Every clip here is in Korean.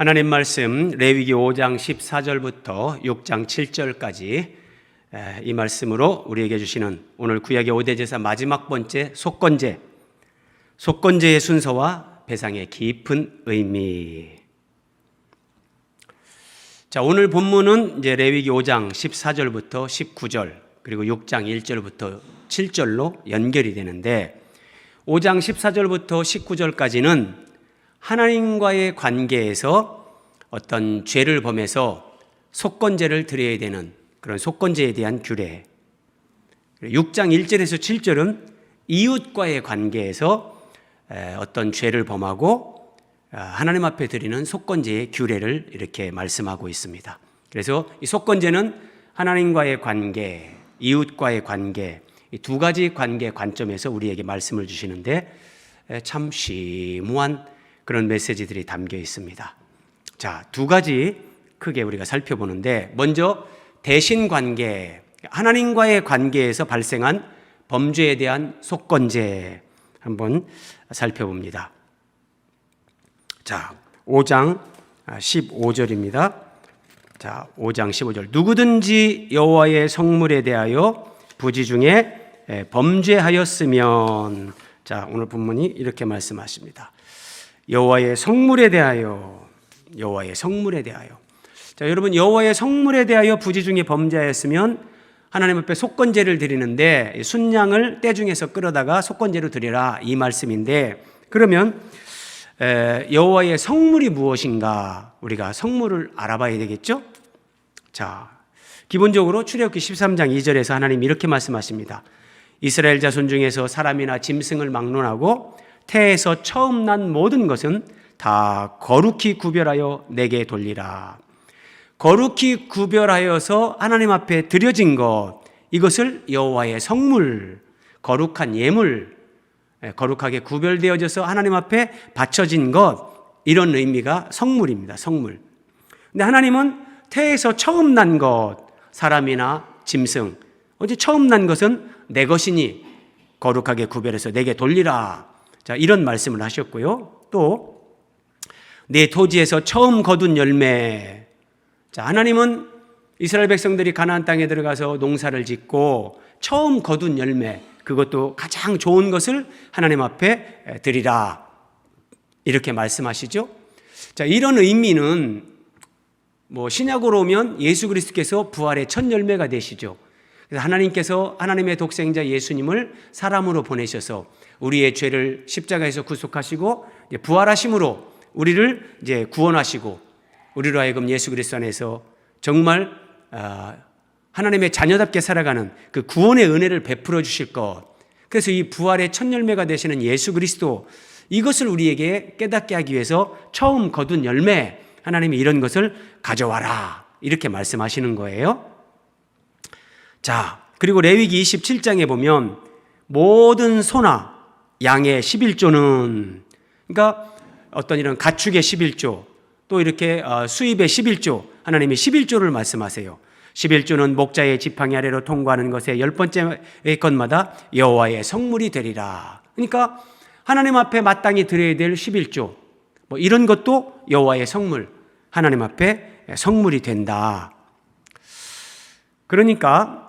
하나님 말씀 레위기 5장 14절부터 6장 7절까지 이 말씀으로 우리에게 주시는 오늘 구약의 5대 제사 마지막 번째 속건제의 순서와 배상의 깊은 의미. 자, 오늘 본문은 이제 레위기 5장 14절부터 19절 그리고 6장 1절부터 7절로 연결이 되는데 5장 14절부터 19절까지는 하나님과의 관계에서 어떤 죄를 범해서 속건제를 드려야 되는 그런 속건제에 대한 규례. 6장 1절에서 7절은 이웃과의 관계에서 어떤 죄를 범하고 하나님 앞에 드리는 속건제의 규례를 이렇게 말씀하고 있습니다. 그래서 이 속건제는 하나님과의 관계, 이웃과의 관계, 이 두 가지 관계 관점에서 우리에게 말씀을 주시는데 참 심오한 그런 메시지들이 담겨 있습니다. 자, 두 가지 크게 우리가 살펴보는데 먼저 대신 관계, 하나님과의 관계에서 발생한 범죄에 대한 속건제 한번 살펴봅니다. 자, 5장 15절입니다. 자, 5장 15절. 누구든지 여호와의 성물에 대하여 부지 중에 범죄하였으면, 자, 오늘 본문이 이렇게 말씀하십니다. 여호와의 성물에 대하여. 자, 여러분, 여호와의 성물에 대하여 부지 중에 범죄하였으면 하나님 앞에 속건제를 드리는데 순양을 떼 중에서 끌어다가 속건제로 드리라 이 말씀인데, 그러면 여호와의 성물이 무엇인가 우리가 성물을 알아봐야 되겠죠? 자, 기본적으로 출애굽기 13장 2절에서 하나님 이렇게 말씀하십니다. 이스라엘 자손 중에서 사람이나 짐승을 막론하고 태에서 처음 난 모든 것은 다 거룩히 구별하여 내게 돌리라. 거룩히 구별하여서 하나님 앞에 드려진 것, 이것을 여호와의 성물, 거룩한 예물, 거룩하게 구별되어져서 하나님 앞에 바쳐진 것, 이런 의미가 성물입니다. 성물. 근데 하나님은 태에서 처음 난 것, 사람이나 짐승, 어제 처음 난 것은 내 것이니 거룩하게 구별해서 내게 돌리라. 자, 이런 말씀을 하셨고요. 또 내 토지에서 처음 거둔 열매. 자, 하나님은 이스라엘 백성들이 가나안 땅에 들어가서 농사를 짓고 처음 거둔 열매, 그것도 가장 좋은 것을 하나님 앞에 드리라. 이렇게 말씀하시죠. 자, 이런 의미는 신약으로 오면 예수 그리스도께서 부활의 첫 열매가 되시죠. 그래서 하나님께서 하나님의 독생자 예수님을 사람으로 보내셔서 우리의 죄를 십자가에서 구속하시고 부활하심으로 우리를 이제 구원하시고 우리로 하여금 예수 그리스도 안에서 정말 하나님의 자녀답게 살아가는 그 구원의 은혜를 베풀어 주실 것. 그래서 이 부활의 첫 열매가 되시는 예수 그리스도, 이것을 우리에게 깨닫게 하기 위해서 처음 거둔 열매, 하나님이 이런 것을 가져와라 이렇게 말씀하시는 거예요. 자, 그리고 레위기 27장에 보면 모든 소나 양의 11조는, 그러니까 어떤 이런 가축의 11조, 또 이렇게 수입의 11조, 하나님이 11조를 말씀하세요. 11조는 목자의 지팡이 아래로 통과하는 것에 10번째 것마다 여호와의 성물이 되리라. 그러니까 하나님 앞에 마땅히 드려야 될 11조, 이런 것도 여호와의 성물, 하나님 앞에 성물이 된다. 그러니까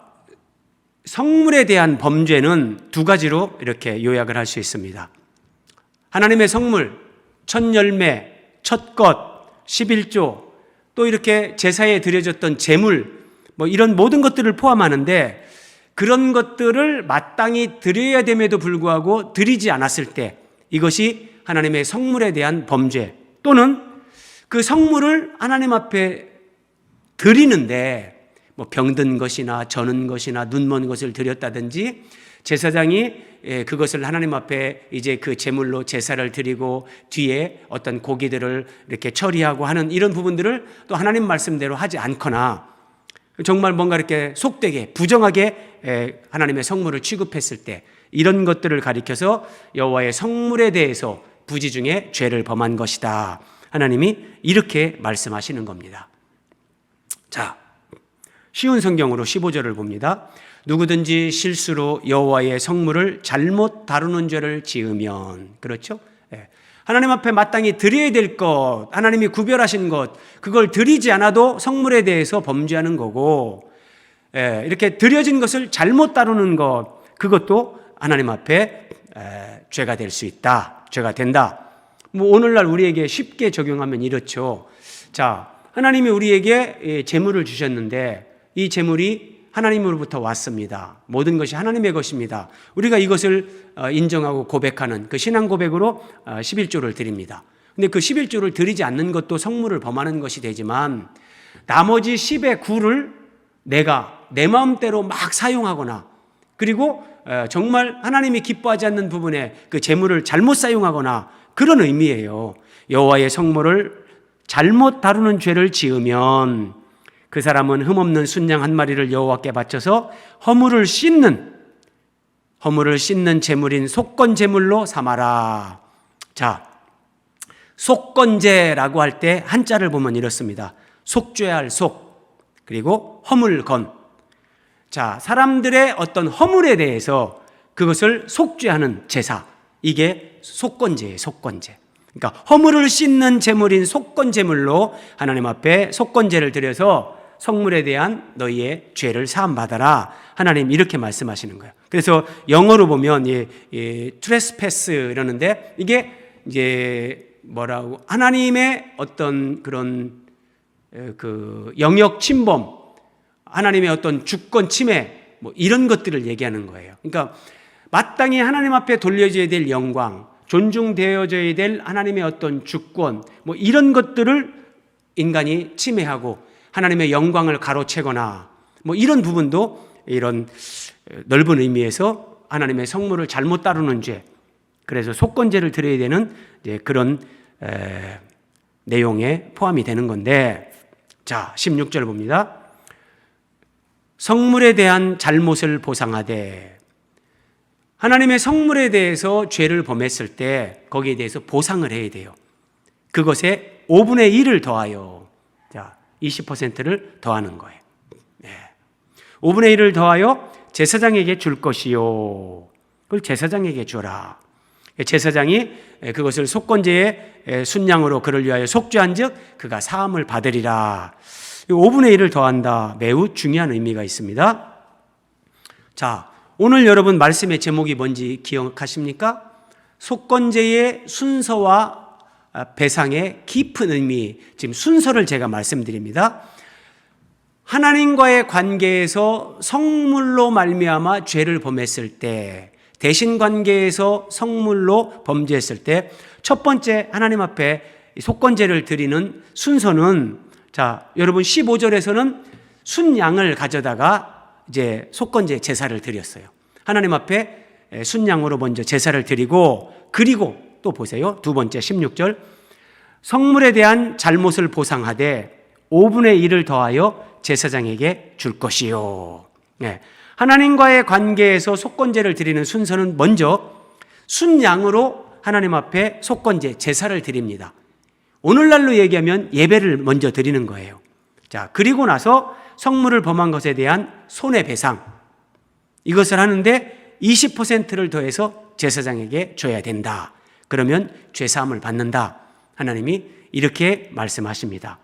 성물에 대한 범죄는 두 가지로 이렇게 요약을 할 수 있습니다. 하나님의 성물, 첫 열매, 첫 것, 11조, 또 이렇게 제사에 드려졌던 제물, 이런 모든 것들을 포함하는데, 그런 것들을 마땅히 드려야 됨에도 불구하고 드리지 않았을 때 이것이 하나님의 성물에 대한 범죄, 또는 그 성물을 하나님 앞에 드리는데 병든 것이나 저는 것이나 눈먼 것을 드렸다든지, 제사장이 그것을 하나님 앞에 이제 그 제물로 제사를 드리고 뒤에 어떤 고기들을 이렇게 처리하고 하는 이런 부분들을 또 하나님 말씀대로 하지 않거나 정말 뭔가 이렇게 속되게 부정하게 하나님의 성물을 취급했을 때, 이런 것들을 가리켜서 여호와의 성물에 대해서 부지 중에 죄를 범한 것이다. 하나님이 이렇게 말씀하시는 겁니다. 자, 쉬운 성경으로 15절을 봅니다. 누구든지 실수로 여호와의 성물을 잘못 다루는 죄를 지으면, 그렇죠? 하나님 앞에 마땅히 드려야 될 것, 하나님이 구별하신 것, 그걸 드리지 않아도 성물에 대해서 범죄하는 거고, 이렇게 드려진 것을 잘못 다루는 것, 그것도 하나님 앞에 죄가 될 수 있다, 죄가 된다. 뭐 오늘날 우리에게 쉽게 적용하면 이렇죠. 자, 하나님이 우리에게 재물을 주셨는데 이 재물이 하나님으로부터 왔습니다. 모든 것이 하나님의 것입니다. 우리가 이것을 인정하고 고백하는 그 신앙 고백으로 11조를 드립니다. 근데 그 11조를 드리지 않는 것도 성물을 범하는 것이 되지만 나머지 10의 9를 내가 내 마음대로 막 사용하거나 그리고 정말 하나님이 기뻐하지 않는 부분에 그 재물을 잘못 사용하거나 그런 의미예요. 여호와의 성물을 잘못 다루는 죄를 지으면 그 사람은 흠없는 순양 한 마리를 여호와께 바쳐서 허물을 씻는 제물인 속건 제물로 삼아라. 자, 속건제라고 할 때 한자를 보면 이렇습니다. 속죄할 속, 그리고 허물건. 자, 사람들의 어떤 허물에 대해서 그것을 속죄하는 제사, 이게 속건제예요. 속건제. 그러니까 허물을 씻는 제물인 속건제물로 하나님 앞에 속건제를 드려서 성물에 대한 너희의 죄를 사함받아라. 하나님 이렇게 말씀하시는 거예요. 그래서 영어로 보면 트레스패스 이러는데 이게 이제 뭐라고 하나님의 어떤 그런 그 영역 침범, 하나님의 어떤 주권 침해 뭐 이런 것들을 얘기하는 거예요. 그러니까 마땅히 하나님 앞에 돌려져야 될 영광, 존중되어져야 될 하나님의 어떤 주권 뭐 이런 것들을 인간이 침해하고 하나님의 영광을 가로채거나 뭐 이런 부분도 이런 넓은 의미에서 하나님의 성물을 잘못 다루는 죄, 그래서 속건제를 드려야 되는 이제 그런 내용에 포함이 되는 건데, 자 16절 봅니다. 성물에 대한 잘못을 보상하되, 하나님의 성물에 대해서 죄를 범했을 때 거기에 대해서 보상을 해야 돼요. 그것에 5분의 1을 더하여, 자 20%를 더하는 거예요. 5분의 1을 더하여 제사장에게 줄 것이요. 그걸 제사장에게 주라. 제사장이 그것을 속건제의 순양으로 그를 위하여 속죄한 즉 그가 사함을 받으리라. 5분의 1을 더한다. 매우 중요한 의미가 있습니다. 자, 오늘 여러분 말씀의 제목이 뭔지 기억하십니까? 속건제의 순서와 배상의 깊은 의미, 지금 순서를 제가 말씀드립니다. 하나님과의 관계에서 성물로 말미암아 죄를 범했을 때, 대신 관계에서 성물로 범죄했을 때 첫 번째 하나님 앞에 속건제를 드리는 순서는, 자 여러분 15절에서는 순양을 가져다가 이제 속건제 제사를 드렸어요. 하나님 앞에 순양으로 먼저 제사를 드리고, 그리고 또 보세요. 두 번째 16절, 성물에 대한 잘못을 보상하되 5분의 1을 더하여 제사장에게 줄 것이요. 하나님과의 관계에서 속건제를 드리는 순서는 먼저 순양으로 하나님 앞에 속건제 제사를 드립니다. 오늘날로 얘기하면 예배를 먼저 드리는 거예요. 자, 그리고 나서 성물을 범한 것에 대한 손해배상, 이것을 하는데 20%를 더해서 제사장에게 줘야 된다. 그러면 죄사함을 받는다. 하나님이 이렇게 말씀하십니다.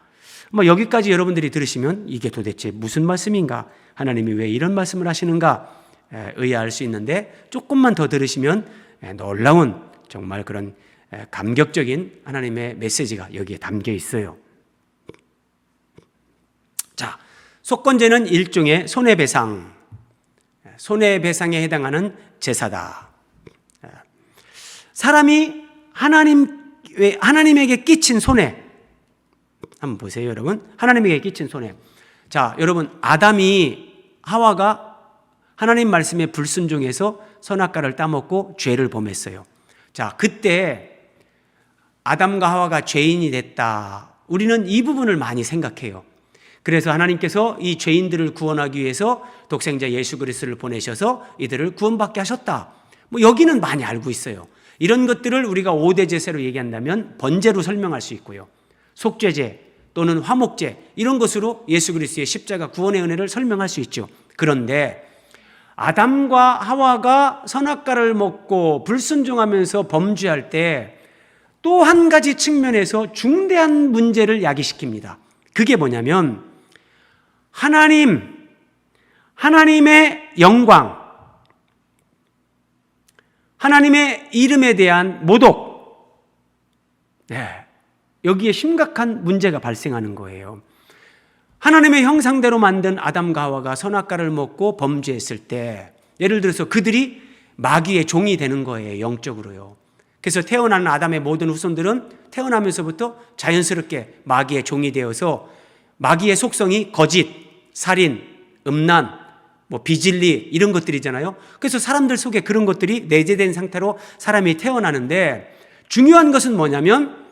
뭐 여기까지 여러분들이 들으시면 이게 도대체 무슨 말씀인가? 하나님이 왜 이런 말씀을 하시는가? 의아할 수 있는데 조금만 더 들으시면 놀라운 정말 그런 감격적인 하나님의 메시지가 여기에 담겨 있어요. 자, 속건제는 일종의 손해배상, 손해배상에 해당하는 제사다. 사람이 하나님에게 끼친 손해, 한번 보세요 여러분. 하나님에게 끼친 손해. 자 여러분, 아담이 하와가 하나님 말씀에 불순종해서 선악과를 따먹고 죄를 범했어요. 자 그때 아담과 하와가 죄인이 됐다. 우리는 이 부분을 많이 생각해요. 그래서 하나님께서 이 죄인들을 구원하기 위해서 독생자 예수 그리스도를 보내셔서 이들을 구원받게 하셨다. 뭐 여기는 많이 알고 있어요. 이런 것들을 우리가 5대 제사로 얘기한다면 번제로 설명할 수 있고요. 속죄제 또는 화목제, 이런 것으로 예수 그리스도의 십자가 구원의 은혜를 설명할 수 있죠. 그런데 아담과 하와가 선악과를 먹고 불순종하면서 범죄할 때 또 한 가지 측면에서 중대한 문제를 야기시킵니다. 그게 뭐냐면 하나님의 영광, 하나님의 이름에 대한 모독, 여기에 심각한 문제가 발생하는 거예요. 하나님의 형상대로 만든 아담과 하와가 선악과를 먹고 범죄했을 때, 예를 들어서 그들이 마귀의 종이 되는 거예요, 영적으로요. 그래서 태어나는 아담의 모든 후손들은 태어나면서부터 자연스럽게 마귀의 종이 되어서 마귀의 속성이 거짓, 살인, 음란, 비진리 이런 것들이잖아요. 그래서 사람들 속에 그런 것들이 내재된 상태로 사람이 태어나는데, 중요한 것은 뭐냐면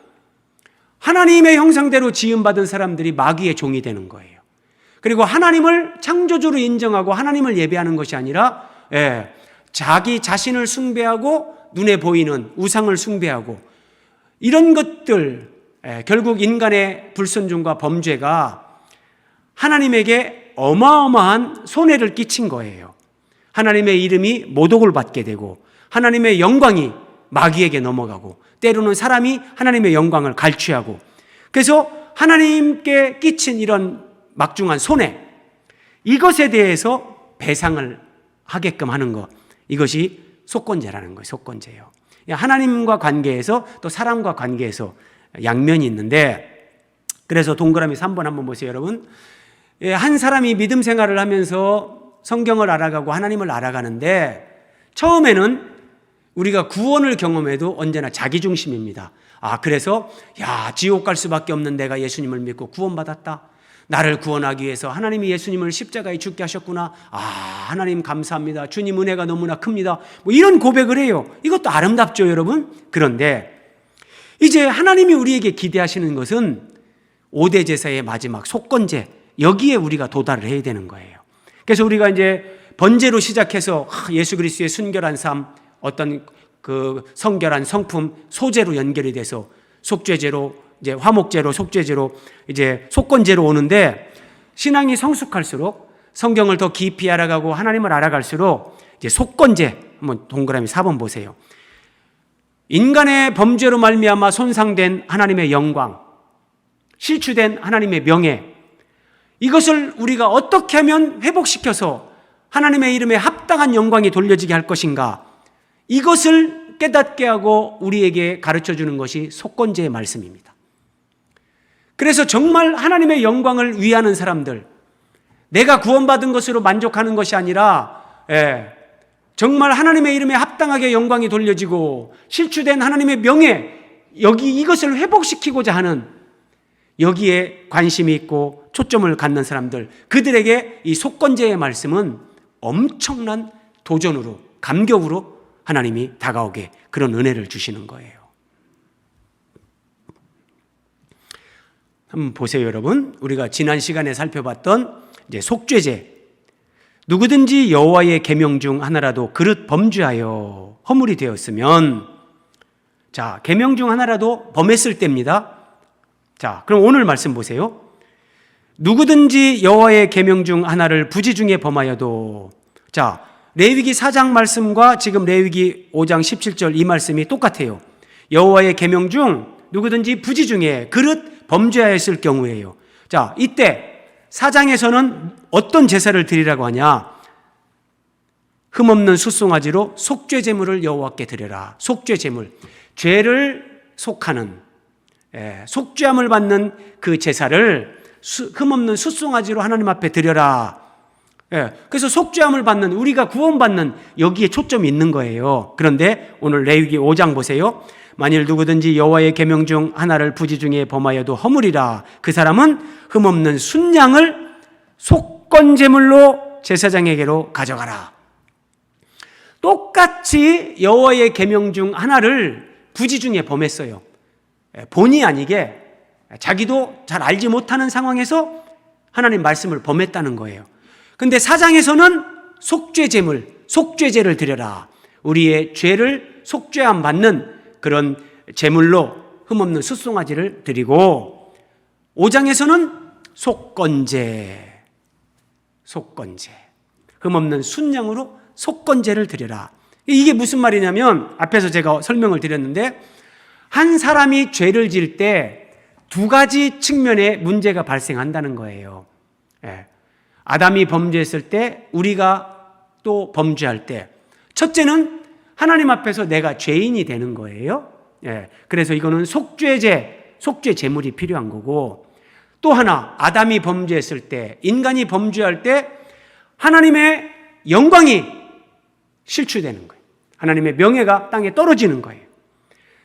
하나님의 형상대로 지음받은 사람들이 마귀의 종이 되는 거예요. 그리고 하나님을 창조주로 인정하고 하나님을 예배하는 것이 아니라 자기 자신을 숭배하고 눈에 보이는 우상을 숭배하고 이런 것들, 결국 인간의 불순종과 범죄가 하나님에게 어마어마한 손해를 끼친 거예요. 하나님의 이름이 모독을 받게 되고 하나님의 영광이 마귀에게 넘어가고 때로는 사람이 하나님의 영광을 갈취하고, 그래서 하나님께 끼친 이런 막중한 손해, 이것에 대해서 배상을 하게끔 하는 것, 이것이 속건제라는 거예요. 속건제예요. 하나님과 관계에서 또 사람과 관계에서 양면이 있는데, 그래서 동그라미 3번 한번 보세요, 여러분. 한 사람이 믿음 생활을 하면서 성경을 알아가고 하나님을 알아가는데, 처음에는 우리가 구원을 경험해도 언제나 자기중심입니다. 그래서 지옥 갈 수밖에 없는 내가 예수님을 믿고 구원받았다. 나를 구원하기 위해서 하나님이 예수님을 십자가에 죽게 하셨구나. 하나님 감사합니다. 주님 은혜가 너무나 큽니다. 이런 고백을 해요. 이것도 아름답죠, 여러분? 그런데 이제 하나님이 우리에게 기대하시는 것은 5대 제사의 마지막 속건제, 여기에 우리가 도달을 해야 되는 거예요. 그래서 우리가 이제 번제로 시작해서 예수 그리스도의 순결한 삶, 어떤 그 성결한 성품, 소제로 연결이 돼서 속죄제로, 이제 화목제로, 속죄제로, 이제 속건제로 오는데, 신앙이 성숙할수록 성경을 더 깊이 알아가고 하나님을 알아갈수록 이제 속건제, 한번 동그라미 4번 보세요. 인간의 범죄로 말미암아 손상된 하나님의 영광, 실추된 하나님의 명예, 이것을 우리가 어떻게 하면 회복시켜서 하나님의 이름에 합당한 영광이 돌려지게 할 것인가, 이것을 깨닫게 하고 우리에게 가르쳐주는 것이 속건제의 말씀입니다. 그래서 정말 하나님의 영광을 위하는 사람들, 내가 구원받은 것으로 만족하는 것이 아니라 정말 하나님의 이름에 합당하게 영광이 돌려지고 실추된 하나님의 명예, 이것을 회복시키고자 하는, 여기에 관심이 있고 초점을 갖는 사람들, 그들에게 이 속건제의 말씀은 엄청난 도전으로, 감격으로 하나님이 다가오게 그런 은혜를 주시는 거예요. 한번 보세요, 여러분. 우리가 지난 시간에 살펴봤던 이제 속죄제, 누구든지 여호와의 계명 중 하나라도 그릇 범죄하여 허물이 되었으면, 자, 계명 중 하나라도 범했을 때입니다. 자, 그럼 오늘 말씀 보세요. 누구든지 여호와의 계명 중 하나를 부지 중에 범하여도, 자, 레위기 4장 말씀과 지금 레위기 5장 17절 이 말씀이 똑같아요. 여호와의 계명 중 누구든지 부지 중에 그릇 범죄하였을 경우에요. 자, 이때 4장에서는 어떤 제사를 드리라고 하냐? 흠없는 숫송아지로 속죄 제물을 여호와께 드려라. 속죄 제물, 죄를 속하는, 속죄함을 받는 그 제사를 흠없는 숫송아지로 하나님 앞에 드려라. 그래서 속죄함을 받는, 우리가 구원받는, 여기에 초점이 있는 거예요. 그런데 오늘 레위기 5장 보세요. 만일 누구든지 여호와의 계명 중 하나를 부지 중에 범하여도 허물이라. 그 사람은 흠없는 순양을 속건제물로 제사장에게로 가져가라. 똑같이 여호와의 계명 중 하나를 부지 중에 범했어요. 본의 아니게 자기도 잘 알지 못하는 상황에서 하나님 말씀을 범했다는 거예요. 근데 4장에서는 속죄제물, 속죄제를 드려라. 우리의 죄를 속죄함 받는 그런 제물로 흠없는 숫송아지를 드리고, 5장에서는 속건제, 흠없는 순양으로 속건제를 드려라. 이게 무슨 말이냐면, 앞에서 제가 설명을 드렸는데, 한 사람이 죄를 지을 때 두 가지 측면의 문제가 발생한다는 거예요. 예. 아담이 범죄했을 때, 우리가 또 범죄할 때, 첫째는 하나님 앞에서 내가 죄인이 되는 거예요. 예. 그래서 이거는 속죄 제물이 필요한 거고, 또 하나 아담이 범죄했을 때, 인간이 범죄할 때 하나님의 영광이 실추되는 거예요. 하나님의 명예가 땅에 떨어지는 거예요.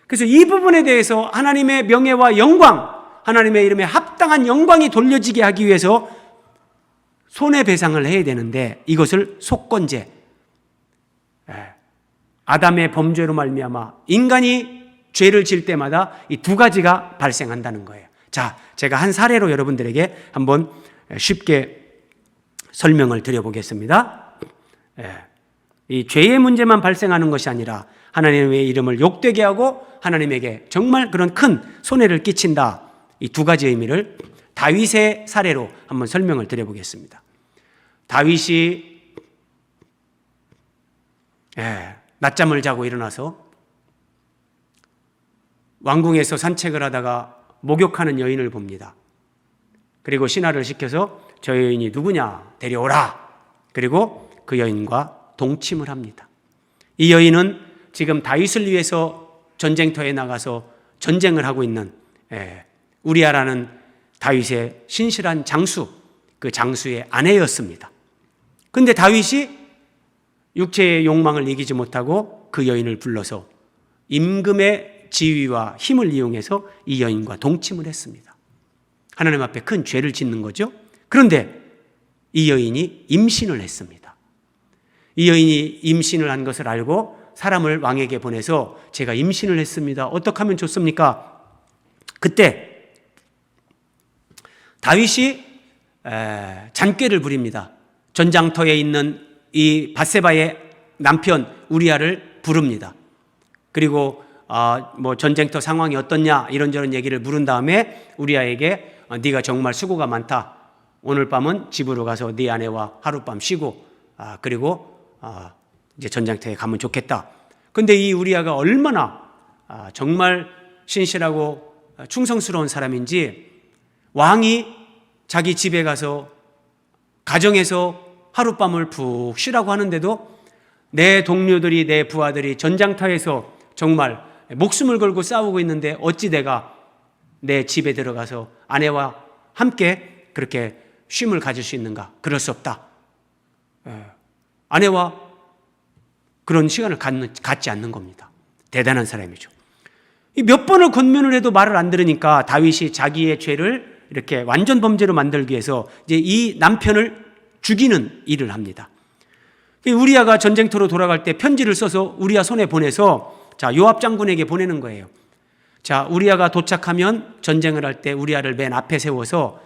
그래서 이 부분에 대해서 하나님의 명예와 영광, 하나님의 이름에 합당한 영광이 돌려지게 하기 위해서 손해배상을 해야 되는데, 이것을 속건제, 아담의 범죄로 말미암아 인간이 죄를 지을 때마다 이 두 가지가 발생한다는 거예요. 자, 제가 한 사례로 여러분들에게 한번 쉽게 설명을 드려보겠습니다. 이 죄의 문제만 발생하는 것이 아니라 하나님의 이름을 욕되게 하고 하나님에게 정말 그런 큰 손해를 끼친다. 이 두 가지 의미를 다윗의 사례로 한번 설명을 드려보겠습니다. 다윗이 낮잠을 자고 일어나서 왕궁에서 산책을 하다가 목욕하는 여인을 봅니다. 그리고 신하를 시켜서 저 여인이 누구냐 데려오라. 그리고 그 여인과 동침을 합니다. 이 여인은 지금 다윗을 위해서 전쟁터에 나가서 전쟁을 하고 있는 우리아라는 다윗의 신실한 장수, 그 장수의 아내였습니다. 그런데 다윗이 육체의 욕망을 이기지 못하고 그 여인을 불러서 임금의 지위와 힘을 이용해서 이 여인과 동침을 했습니다. 하나님 앞에 큰 죄를 짓는 거죠. 그런데 이 여인이 임신을 했습니다. 이 여인이 임신을 한 것을 알고 사람을 왕에게 보내서 제가 임신을 했습니다. 어떻게 하면 좋습니까? 그때 다윗이 잔꾀를 부립니다. 전장터에 있는 이 밧세바의 남편 우리아를 부릅니다. 그리고 전쟁터 상황이 어떻냐 이런저런 얘기를 물은 다음에 우리아에게 네가 정말 수고가 많다. 오늘 밤은 집으로 가서 네 아내와 하룻밤 쉬고 그리고 이제 전장터에 가면 좋겠다. 그런데 이 우리아가 얼마나 정말 신실하고 충성스러운 사람인지 왕이 자기 집에 가서 가정에서 하룻밤을 푹 쉬라고 하는데도 내 동료들이, 내 부하들이 전장터에서 정말 목숨을 걸고 싸우고 있는데 어찌 내가 내 집에 들어가서 아내와 함께 그렇게 쉼을 가질 수 있는가? 그럴 수 없다. 아내와 그런 시간을 갖지 않는 겁니다. 대단한 사람이죠. 몇 번을 권면을 해도 말을 안 들으니까 다윗이 자기의 죄를 이렇게 완전 범죄로 만들기 위해서 이제 이 남편을 죽이는 일을 합니다. 우리아가 전쟁터로 돌아갈 때 편지를 써서 우리아 손에 보내서 자, 요압 장군에게 보내는 거예요. 자, 우리아가 도착하면 전쟁을 할 때 우리아를 맨 앞에 세워서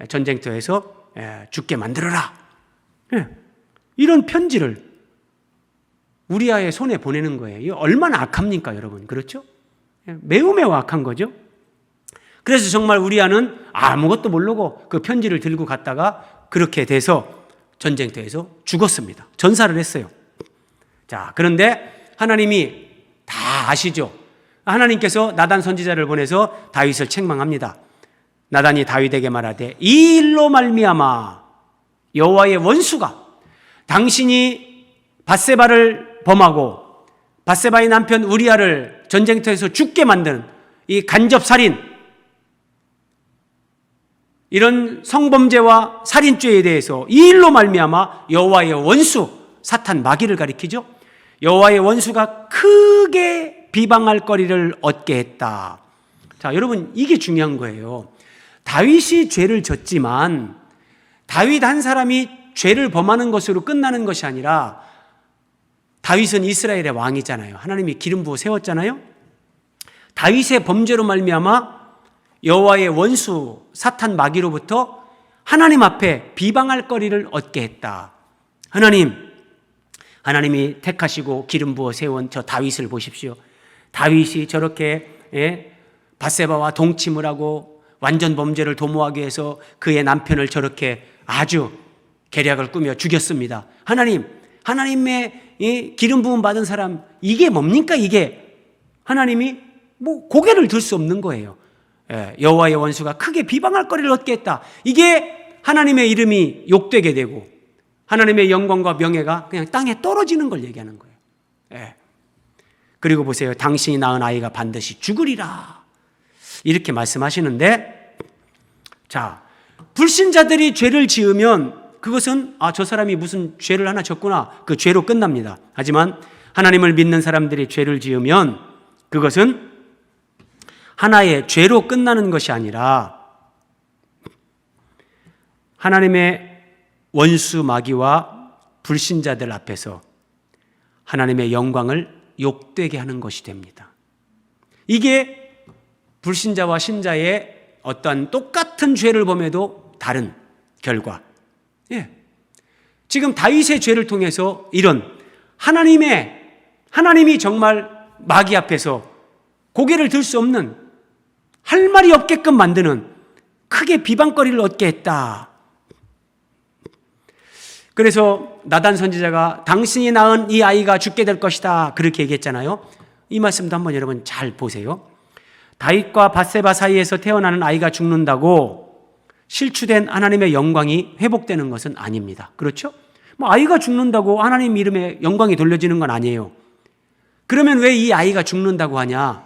전쟁터에서 죽게 만들어라. 이런 편지를 우리아의 손에 보내는 거예요. 이거 얼마나 악합니까, 여러분? 그렇죠? 매우 악한 거죠. 그래서 정말 우리아는 아무것도 모르고 그 편지를 들고 갔다가 그렇게 돼서 전쟁터에서 죽었습니다. 전사를 했어요. 자, 그런데 하나님이 다 아시죠? 하나님께서 나단 선지자를 보내서 다윗을 책망합니다. 나단이 다윗에게 말하되 이 일로 말미암아 여호와의 원수가 당신이 밧세바를 범하고 밧세바의 남편 우리아를 전쟁터에서 죽게 만든 이 간접살인, 이런 성범죄와 살인죄에 대해서 이 일로 말미암아 여호와의 원수, 사탄 마귀를 가리키죠. 여호와의 원수가 크게 비방할 거리를 얻게 했다. 자, 여러분, 이게 중요한 거예요. 다윗이 죄를 졌지만 다윗 한 사람이 죄를 범하는 것으로 끝나는 것이 아니라 다윗은 이스라엘의 왕이잖아요. 하나님이 기름 부어 세웠잖아요. 다윗의 범죄로 말미암아 여호와의 원수 사탄 마귀로부터 하나님 앞에 비방할 거리를 얻게 했다. 하나님이 택하시고 기름 부어 세운 저 다윗을 보십시오. 다윗이 저렇게 밧세바와 동침을 하고 완전 범죄를 도모하기 위해서 그의 남편을 저렇게 아주 계략을 꾸며 죽였습니다. 하나님의 기름 부음 받은 사람, 이게 뭡니까 이게? 하나님이 뭐 고개를 들 수 없는 거예요. 여호와의 원수가 크게 비방할 거리를 얻게 했다. 이게 하나님의 이름이 욕되게 되고 하나님의 영광과 명예가 그냥 땅에 떨어지는 걸 얘기하는 거예요. 그리고 보세요. 당신이 낳은 아이가 반드시 죽으리라. 이렇게 말씀하시는데, 자, 불신자들이 죄를 지으면 그것은 저 사람이 무슨 죄를 하나 졌구나, 그 죄로 끝납니다. 하지만 하나님을 믿는 사람들이 죄를 지으면 그것은 하나의 죄로 끝나는 것이 아니라 하나님의 원수 마귀와 불신자들 앞에서 하나님의 영광을 욕되게 하는 것이 됩니다. 이게 불신자와 신자의 어떤 똑같은 죄를 범해도 다른 결과. 지금 다윗의 죄를 통해서 이런 하나님이 정말 마귀 앞에서 고개를 들 수 없는, 할 말이 없게끔 만드는 크게 비방거리를 얻게 했다. 그래서 나단 선지자가 당신이 낳은 이 아이가 죽게 될 것이다, 그렇게 얘기했잖아요. 이 말씀도 한번 여러분 잘 보세요. 다윗과 밧세바 사이에서 태어나는 아이가 죽는다고 실추된 하나님의 영광이 회복되는 것은 아닙니다. 그렇죠? 뭐 아이가 죽는다고 하나님 이름에 영광이 돌려지는 건 아니에요. 그러면 왜 이 아이가 죽는다고 하냐?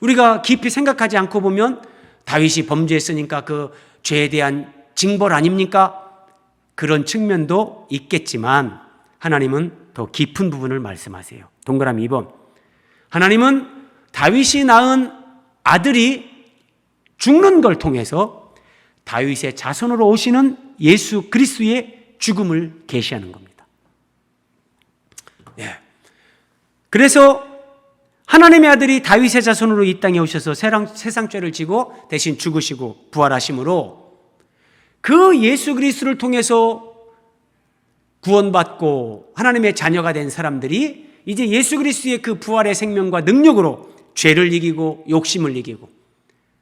우리가 깊이 생각하지 않고 보면 다윗이 범죄했으니까 그 죄에 대한 징벌 아닙니까? 그런 측면도 있겠지만 하나님은 더 깊은 부분을 말씀하세요. 동그라미 2번. 하나님은 다윗이 낳은 아들이 죽는 걸 통해서 다윗의 자손으로 오시는 예수 그리스도의 죽음을 계시하는 겁니다. 그래서 하나님의 아들이 다윗의 자손으로 이 땅에 오셔서 세상 죄를 지고 대신 죽으시고 부활하심으로 그 예수 그리스도를 통해서 구원받고 하나님의 자녀가 된 사람들이 이제 예수 그리스도의 그 부활의 생명과 능력으로 죄를 이기고 욕심을 이기고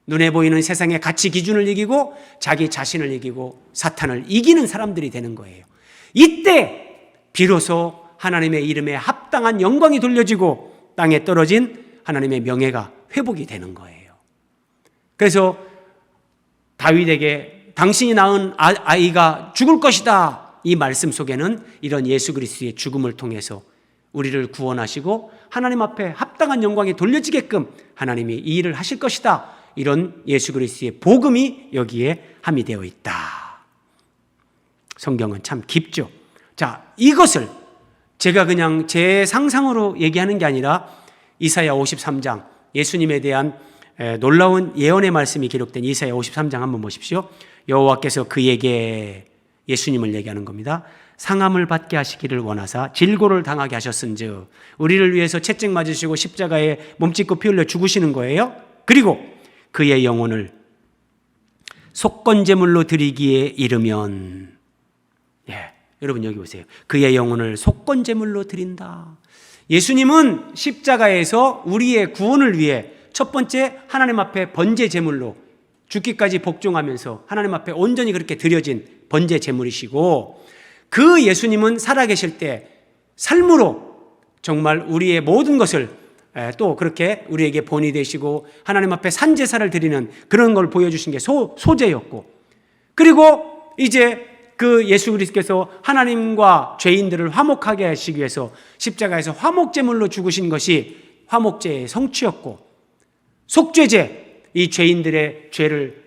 눈에 보이는 세상의 가치 기준을 이기고 자기 자신을 이기고 사탄을 이기는 사람들이 되는 거예요. 이때 비로소 하나님의 이름에 합당한 영광이 돌려지고 땅에 떨어진 하나님의 명예가 회복이 되는 거예요. 그래서 다윗에게 당신이 낳은 아이가 죽을 것이다, 이 말씀 속에는 이런 예수 그리스도의 죽음을 통해서 우리를 구원하시고 하나님 앞에 합당한 영광이 돌려지게끔 하나님이 이 일을 하실 것이다, 이런 예수 그리스도의 복음이 여기에 함의되어 있다. 성경은 참 깊죠. 자, 이것을 제가 그냥 제 상상으로 얘기하는 게 아니라 이사야 53장, 예수님에 대한 놀라운 예언의 말씀이 기록된 이사야 53장 한번 보십시오. 여호와께서 그에게, 예수님을 얘기하는 겁니다, 상함을 받게 하시기를 원하사 질고를 당하게 하셨은즉, 우리를 위해서 채찍 맞으시고 십자가에 몸짓고 피 흘려 죽으시는 거예요. 그리고 그의 영혼을 속건제물로 드리기에 이르면, 여러분 여기 보세요. 그의 영혼을 속건제물로 드린다. 예수님은 십자가에서 우리의 구원을 위해 첫 번째 하나님 앞에 번제 제물로 죽기까지 복종하면서 하나님 앞에 온전히 그렇게 드려진 번제 제물이시고, 그 예수님은 살아계실 때 삶으로 정말 우리의 모든 것을 또 그렇게 우리에게 본이 되시고 하나님 앞에 산제사를 드리는 그런 걸 보여주신 게 소제였고, 그리고 이제 그 예수 그리스도께서 하나님과 죄인들을 화목하게 하시기 위해서 십자가에서 화목제물로 죽으신 것이 화목제의 성취였고, 속죄제, 이 죄인들의 죄를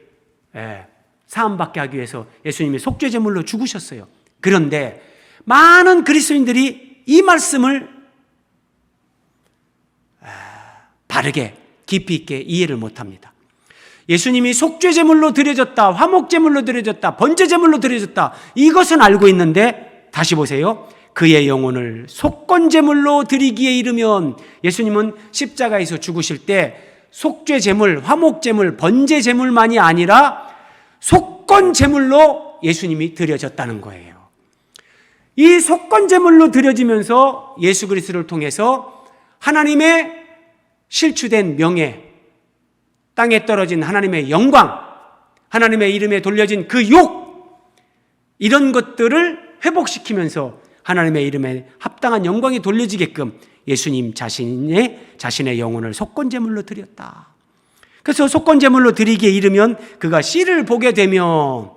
사함받게 하기 위해서 예수님이 속죄제물로 죽으셨어요. 그런데 많은 그리스도인들이 이 말씀을 바르게 깊이 있게 이해를 못합니다. 예수님이 속죄제물로 드려졌다, 화목제물로 드려졌다, 번제제물로 드려졌다, 이것은 알고 있는데, 다시 보세요. 그의 영혼을 속건제물로 드리기에 이르면, 예수님은 십자가에서 죽으실 때 속죄제물, 화목제물, 번제제물만이 아니라 속건제물로 예수님이 드려졌다는 거예요. 이 속건제물로 드려지면서 예수 그리스도를 통해서 하나님의 실추된 명예, 땅에 떨어진 하나님의 영광, 하나님의 이름에 돌려진 그 욕, 이런 것들을 회복시키면서 하나님의 이름에 합당한 영광이 돌려지게끔 예수님 자신의 영혼을 속건제물로 드렸다. 그래서 속건제물로 드리기에 이르면 그가 씨를 보게 되면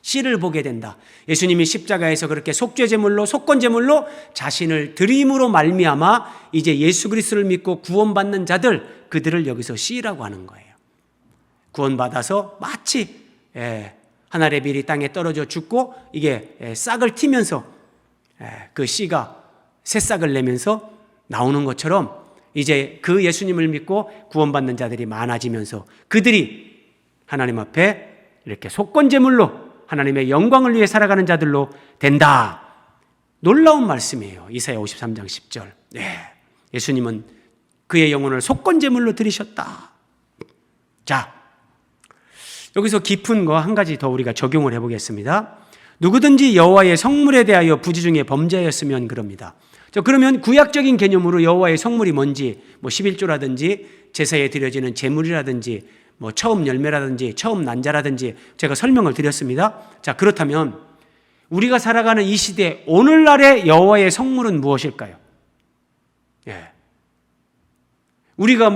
씨를 보게 된다. 예수님이 십자가에서 그렇게 속죄제물로 속건제물로 자신을 드림으로 말미암아 이제 예수 그리스도를 믿고 구원받는 자들, 그들을 여기서 씨라고 하는 거예요. 구원받아서 마치 하늘의 별이 땅에 떨어져 죽고 이게 싹을 틔면서 그 씨가 새싹을 내면서 나오는 것처럼 이제 그 예수님을 믿고 구원받는 자들이 많아지면서 그들이 하나님 앞에 이렇게 속건제물로 하나님의 영광을 위해 살아가는 자들로 된다. 놀라운 말씀이에요. 이사야 53장 10절. 예수님은 그의 영혼을 속건제물로 드리셨다. 자, 여기서 깊은 거 한 가지 더 우리가 적용을 해보겠습니다. 누구든지 여호와의 성물에 대하여 부지 중에 범죄하였으면 그럽니다. 그러면 구약적인 개념으로 여호와의 성물이 뭔지, 11조라든지 제사에 드려지는 제물이라든지 처음 열매라든지 처음 난자라든지 제가 설명을 드렸습니다. 자, 그렇다면 우리가 살아가는 이 시대 오늘날의 여호와의 성물은 무엇일까요? 우리가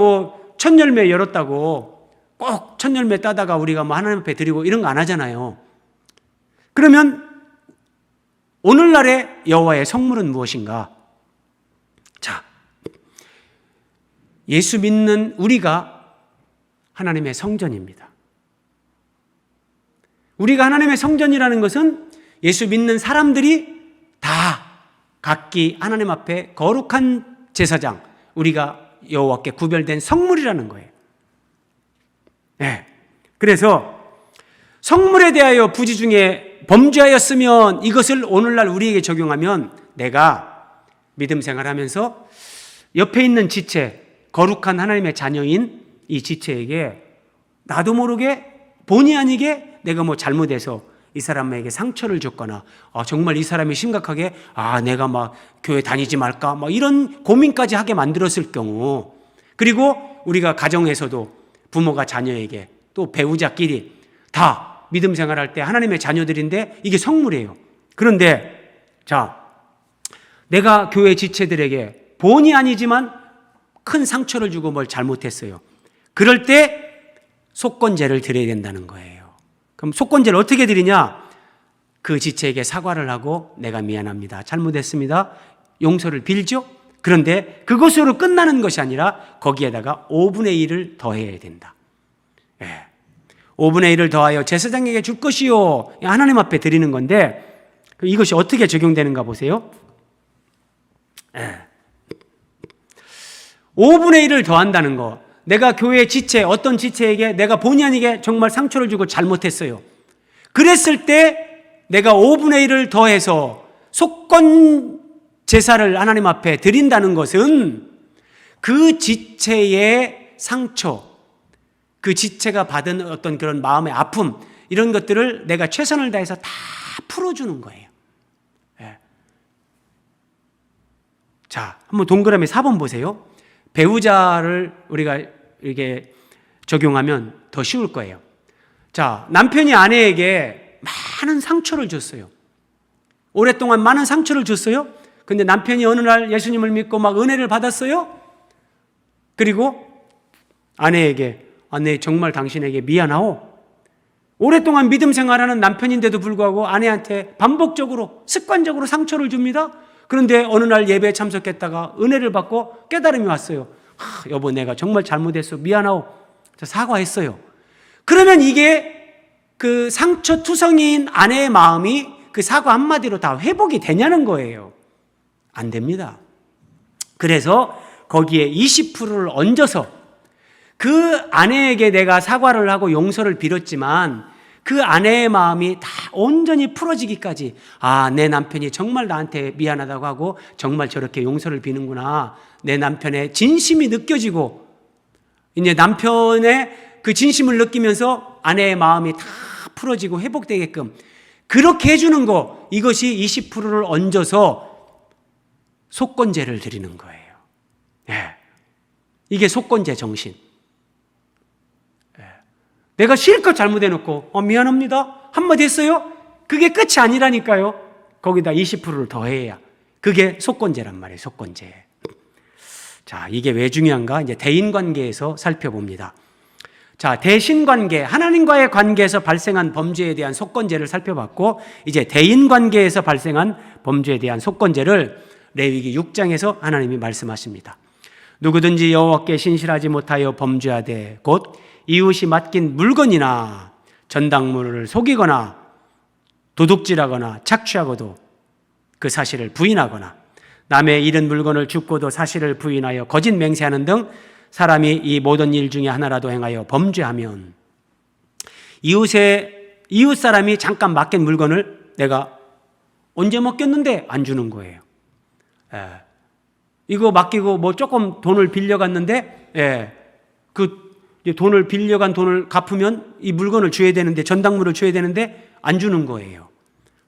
첫 열매 열었다고 꼭 첫 열매 따다가 우리가 하나님 앞에 드리고 이런 거 안 하잖아요. 그러면 오늘날의 여호와의 성물은 무엇인가? 자, 예수 믿는 우리가 하나님의 성전입니다. 우리가 하나님의 성전이라는 것은 예수 믿는 사람들이 다 각기 하나님 앞에 거룩한 제사장, 우리가 여호와께 구별된 성물이라는 거예요. 그래서 성물에 대하여 부지 중에 범죄하였으면 이것을 오늘날 우리에게 적용하면 내가 믿음 생활하면서 옆에 있는 지체, 거룩한 하나님의 자녀인 이 지체에게 나도 모르게 본의 아니게 내가 잘못해서 이 사람에게 상처를 줬거나 정말 이 사람이 심각하게 내가 교회 다니지 말까 이런 고민까지 하게 만들었을 경우, 그리고 우리가 가정에서도 부모가 자녀에게 또 배우자끼리 다 믿음 생활할 때 하나님의 자녀들인데 이게 성물이에요. 그런데 자, 내가 교회 지체들에게 본의 아니지만 큰 상처를 주고 뭘 잘못했어요. 그럴 때 속건제를 드려야 된다는 거예요. 그럼 속건제를 어떻게 드리냐? 그 지체에게 사과를 하고 내가 미안합니다, 잘못했습니다, 용서를 빌죠. 그런데 그것으로 끝나는 것이 아니라 거기에다가 5분의 1을 더해야 된다. 5분의 1을 더하여 제사장에게 줄 것이요, 하나님 앞에 드리는 건데 이것이 어떻게 적용되는가 보세요. 5분의 1을 더한다는 거, 내가 교회 지체, 어떤 지체에게 내가 본의 아니게 정말 상처를 주고 잘못했어요. 그랬을 때 내가 5분의 1을 더해서 속건 제사를 하나님 앞에 드린다는 것은 그 지체의 상처, 그 지체가 받은 어떤 그런 마음의 아픔, 이런 것들을 내가 최선을 다해서 다 풀어주는 거예요. 자, 한번 동그라미 4번 보세요. 배우자를 우리가 이렇게 적용하면 더 쉬울 거예요. 자, 남편이 아내에게 많은 상처를 줬어요. 오랫동안 많은 상처를 줬어요. 근데 남편이 어느 날 예수님을 믿고 은혜를 받았어요. 그리고 아내에게 네, 정말 당신에게 미안하오. 오랫동안 믿음 생활하는 남편인데도 불구하고 아내한테 반복적으로 습관적으로 상처를 줍니다. 그런데 어느 날 예배에 참석했다가 은혜를 받고 깨달음이 왔어요. 여보, 내가 정말 잘못했어, 미안하오, 저 사과했어요. 그러면 이게 그 상처투성이인 아내의 마음이 그 사과 한마디로 다 회복이 되냐는 거예요. 안 됩니다. 그래서 거기에 20%를 얹어서 그 아내에게 내가 사과를 하고 용서를 빌었지만 그 아내의 마음이 다 온전히 풀어지기까지, 내 남편이 정말 나한테 미안하다고 하고 정말 저렇게 용서를 비는구나, 내 남편의 진심이 느껴지고 이제 남편의 그 진심을 느끼면서 아내의 마음이 다 풀어지고 회복되게끔 그렇게 해주는 거, 이것이 20%를 얹어서 속건제를 드리는 거예요. 이게 속건제 정신. 내가 실컷 잘못해놓고 미안합니다 한마디 했어요? 그게 끝이 아니라니까요. 거기다 20%를 더해야 그게 속건제란 말이에요. 속건제. 자, 이게 왜 중요한가? 이제 대인관계에서 살펴봅니다. 자, 대신관계, 하나님과의 관계에서 발생한 범죄에 대한 속건제를 살펴봤고, 이제 대인관계에서 발생한 범죄에 대한 속건제를 레위기 6장에서 하나님이 말씀하십니다. 누구든지 여호와께 신실하지 못하여 범죄하되 곧 이웃이 맡긴 물건이나 전당물을 속이거나 도둑질하거나 착취하고도 그 사실을 부인하거나 남의 잃은 물건을 줍고도 사실을 부인하여 거짓 맹세하는 등 사람이 이 모든 일 중에 하나라도 행하여 범죄하면 이웃 사람이 잠깐 맡긴 물건을 내가 언제 먹겠는데 안 주는 거예요. 이거 맡기고 뭐 조금 돈을 빌려갔는데 그 돈을 빌려간 돈을 갚으면 이 물건을 줘야 되는데 전당물을 줘야 되는데 안 주는 거예요.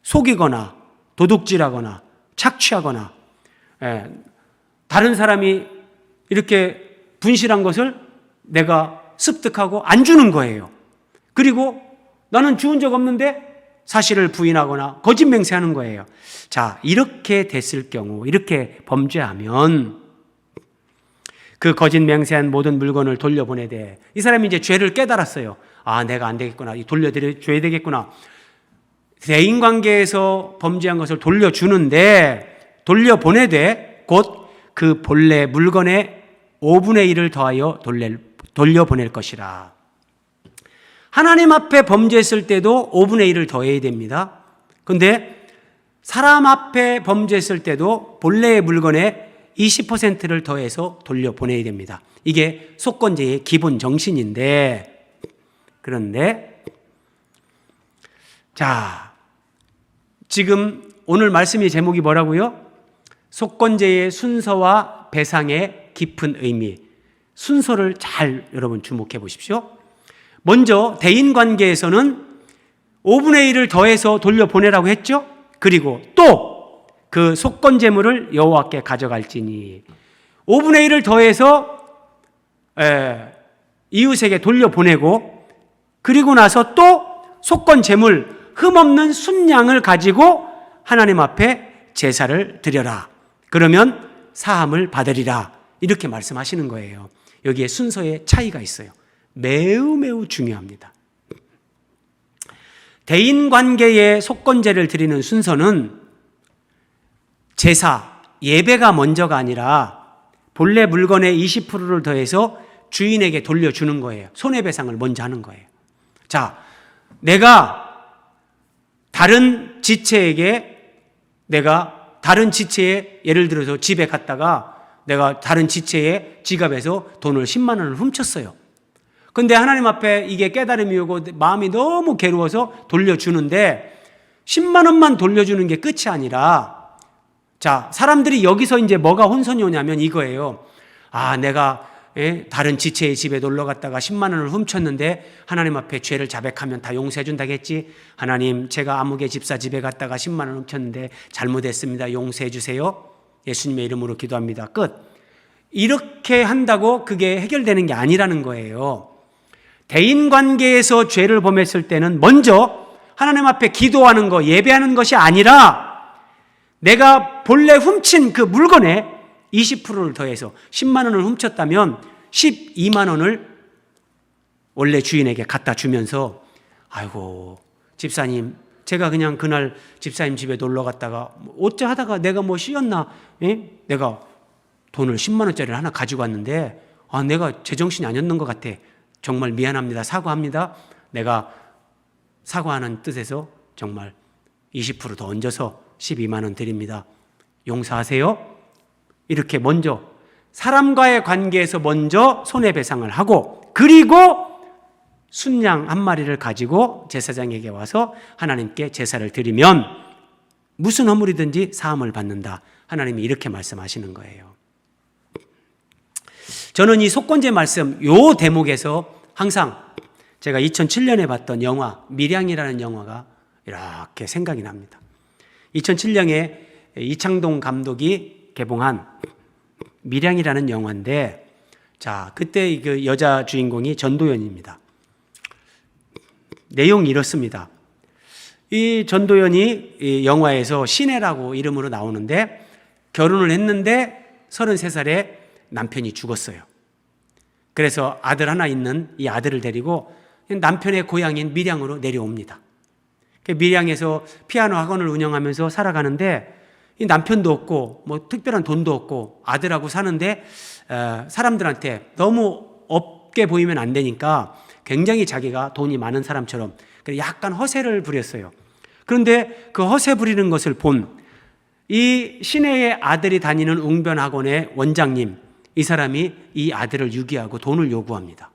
속이거나 도둑질하거나 착취하거나 다른 사람이 이렇게 분실한 것을 내가 습득하고 안 주는 거예요. 그리고 나는 주운 적 없는데 사실을 부인하거나 거짓 맹세하는 거예요. 자, 이렇게 됐을 경우, 이렇게 범죄하면 그 거짓 맹세한 모든 물건을 돌려보내되, 이 사람이 이제 죄를 깨달았어요. 아, 내가 안 되겠구나. 돌려줘야 되겠구나. 대인관계에서 범죄한 것을 돌려보내되 곧 그 본래 물건의 5분의 1을 더하여 돌려보낼 것이라. 하나님 앞에 범죄했을 때도 5분의 1을 더해야 됩니다. 그런데 사람 앞에 범죄했을 때도 본래의 물건의 20%를 더해서 돌려보내야 됩니다. 이게 속건제의 기본 정신인데, 그런데 자, 지금 오늘 말씀의 제목이 뭐라고요? 속건제의 순서와 배상의 깊은 의미. 순서를 잘 여러분 주목해 보십시오. 먼저 대인관계에서는 5분의 1을 더해서 돌려보내라고 했죠. 그리고 또 그 속건제물을 여호와께 가져갈지니 5분의 1을 더해서 이웃에게 돌려보내고, 그리고 나서 또 속건제물 흠없는 순양을 가지고 하나님 앞에 제사를 드려라. 그러면 사함을 받으리라. 이렇게 말씀하시는 거예요. 여기에 순서의 차이가 있어요. 매우 중요합니다. 대인관계의 속건제를 드리는 순서는 제사, 예배가 먼저가 아니라 본래 물건의 20%를 더해서 주인에게 돌려주는 거예요. 손해배상을 먼저 하는 거예요. 자, 내가 다른 지체의 예를 들어서 집에 갔다가 내가 다른 지체의 지갑에서 돈을 10만 원을 훔쳤어요. 근데 하나님 앞에 이게 깨달음이 오고 마음이 너무 괴로워서 돌려주는데 10만 원만 돌려주는 게 끝이 아니라, 자, 사람들이 여기서 이제 뭐가 혼선이 오냐면 이거예요. 아, 내가 다른 지체의 집에 놀러 갔다가 10만 원을 훔쳤는데 하나님 앞에 죄를 자백하면 다 용서해 준다겠지. 하나님, 제가 아무개 집사 집에 갔다가 10만 원 훔쳤는데 잘못했습니다. 용서해 주세요. 예수님의 이름으로 기도합니다. 끝. 이렇게 한다고 그게 해결되는 게 아니라는 거예요. 대인관계에서 죄를 범했을 때는 먼저 하나님 앞에 기도하는 거, 예배하는 것이 아니라 내가 본래 훔친 그 물건에 20%를 더해서 10만 원을 훔쳤다면 12만 원을 원래 주인에게 갖다 주면서, 아이고 집사님, 제가 그냥 그날 집사님 집에 놀러 갔다가 어째 하다가 내가 뭐 쉬었나? 내가 돈을 10만 원짜리를 하나 가지고 왔는데 내가 제정신이 아니었는 것 같아. 정말 미안합니다. 사과합니다. 내가 사과하는 뜻에서 정말 20% 더 얹어서 12만 원 드립니다. 용서하세요. 이렇게 먼저 사람과의 관계에서 먼저 손해배상을 하고, 그리고 순양 한 마리를 가지고 제사장에게 와서 하나님께 제사를 드리면 무슨 허물이든지 사함을 받는다. 하나님이 이렇게 말씀하시는 거예요. 저는 이 속건제 말씀 요 대목에서 항상 제가 2007년에 봤던 영화 밀양이라는 영화가 이렇게 생각이 납니다. 2007년에 이창동 감독이 개봉한 밀양이라는 영화인데, 자, 그때 그 여자 주인공이 전도연입니다. 내용이 이렇습니다. 이 전도연이 이 영화에서 신혜라고 이름으로 나오는데 결혼을 했는데 33살에 남편이 죽었어요. 그래서 아들 하나 있는 이 아들을 데리고 남편의 고향인 밀양으로 내려옵니다. 밀양에서 피아노 학원을 운영하면서 살아가는데 이 남편도 없고 뭐 특별한 돈도 없고 아들하고 사는데 사람들한테 너무 없게 보이면 안 되니까 굉장히 자기가 돈이 많은 사람처럼 약간 허세를 부렸어요. 그런데 그 허세 부리는 것을 본 이 시내의 아들이 다니는 웅변학원의 원장님, 이 사람이 이 아들을 유기하고 돈을 요구합니다.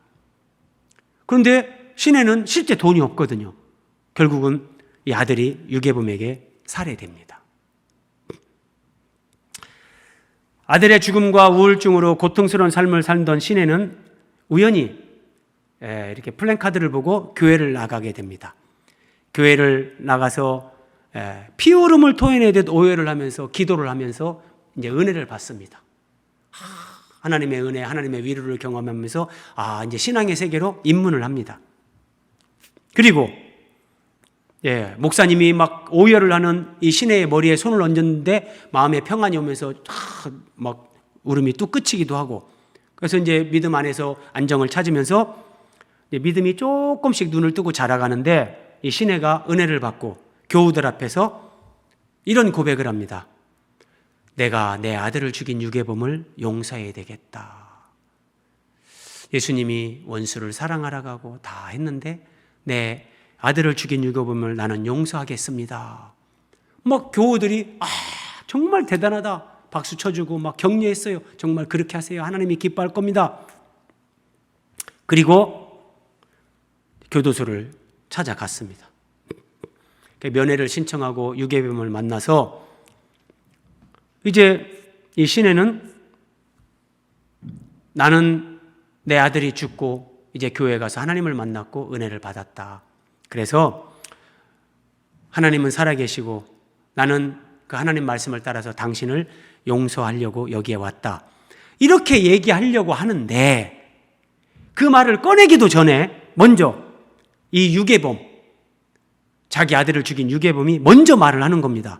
그런데 시내는 실제 돈이 없거든요. 결국은 이 아들이 유괴범에게 살해됩니다. 아들의 죽음과 우울증으로 고통스러운 삶을 살던 시내는 우연히 이렇게 플랜카드를 보고 교회를 나가게 됩니다. 교회를 나가서 피오름을 토해내듯 오해를 하면서 기도를 하면서 이제 은혜를 받습니다. 하나님의 은혜, 하나님의 위로를 경험하면서 이제 신앙의 세계로 입문을 합니다. 그리고 목사님이 막 오열을 하는 이 시내의 머리에 손을 얹었는데 마음에 평안이 오면서 막 울음이 뚝 그치기도 하고, 그래서 이제 믿음 안에서 안정을 찾으면서 이제 믿음이 조금씩 눈을 뜨고 자라가는데 이 시내가 은혜를 받고 교우들 앞에서 이런 고백을 합니다. 내가 내 아들을 죽인 유괴범을 용서해야 되겠다. 예수님이 원수를 사랑하라고 하고 다 했는데 내 아들을 죽인 유괴범을 나는 용서하겠습니다. 막 교우들이 정말 대단하다 박수 쳐주고 막 격려했어요. 정말 그렇게 하세요. 하나님이 기뻐할 겁니다. 그리고 교도소를 찾아갔습니다. 면회를 신청하고 유괴범을 만나서 이제 이 시내는 나는 내 아들이 죽고 이제 교회에 가서 하나님을 만났고 은혜를 받았다. 그래서 하나님은 살아계시고 나는 그 하나님 말씀을 따라서 당신을 용서하려고 여기에 왔다. 이렇게 얘기하려고 하는데 그 말을 꺼내기도 전에 먼저 이 유괴범, 자기 아들을 죽인 유괴범이 먼저 말을 하는 겁니다.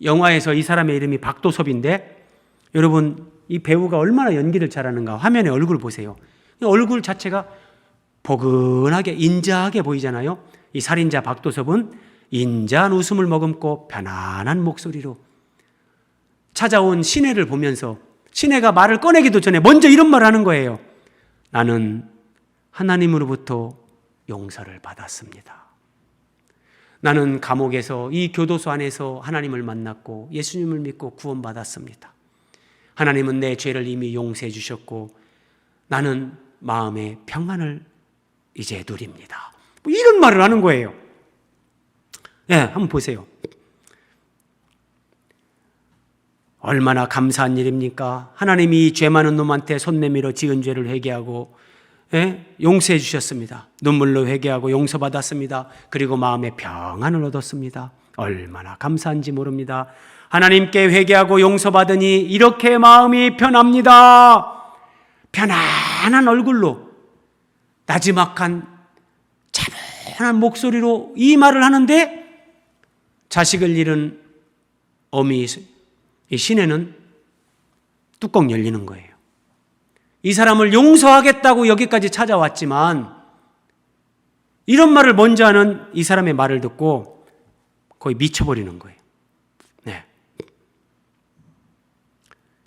영화에서 이 사람의 이름이 박도섭인데 여러분 이 배우가 얼마나 연기를 잘하는가 화면에 얼굴 보세요. 얼굴 자체가 포근하게 인자하게 보이잖아요. 이 살인자 박도섭은 인자한 웃음을 머금고 편안한 목소리로 찾아온 시내를 보면서 시내가 말을 꺼내기도 전에 먼저 이런 말을 하는 거예요. 나는 하나님으로부터 용서를 받았습니다. 나는 감옥에서 이 교도소 안에서 하나님을 만났고 예수님을 믿고 구원받았습니다. 하나님은 내 죄를 이미 용서해 주셨고 나는 마음의 평안을 이제 누립니다. 뭐 이런 말을 하는 거예요. 한번 보세요. 얼마나 감사한 일입니까? 하나님이 죄 많은 놈한테 손 내밀어 지은 죄를 회개하고 용서해 주셨습니다. 눈물로 회개하고 용서받았습니다. 그리고 마음의 평안을 얻었습니다. 얼마나 감사한지 모릅니다. 하나님께 회개하고 용서받으니 이렇게 마음이 편합니다. 편안한 얼굴로 나지막한 차분한 목소리로 이 말을 하는데 자식을 잃은 어미 이 시내는 뚜껑 열리는 거예요. 이 사람을 용서하겠다고 여기까지 찾아왔지만 이런 말을 먼저 하는 이 사람의 말을 듣고 거의 미쳐버리는 거예요. 네.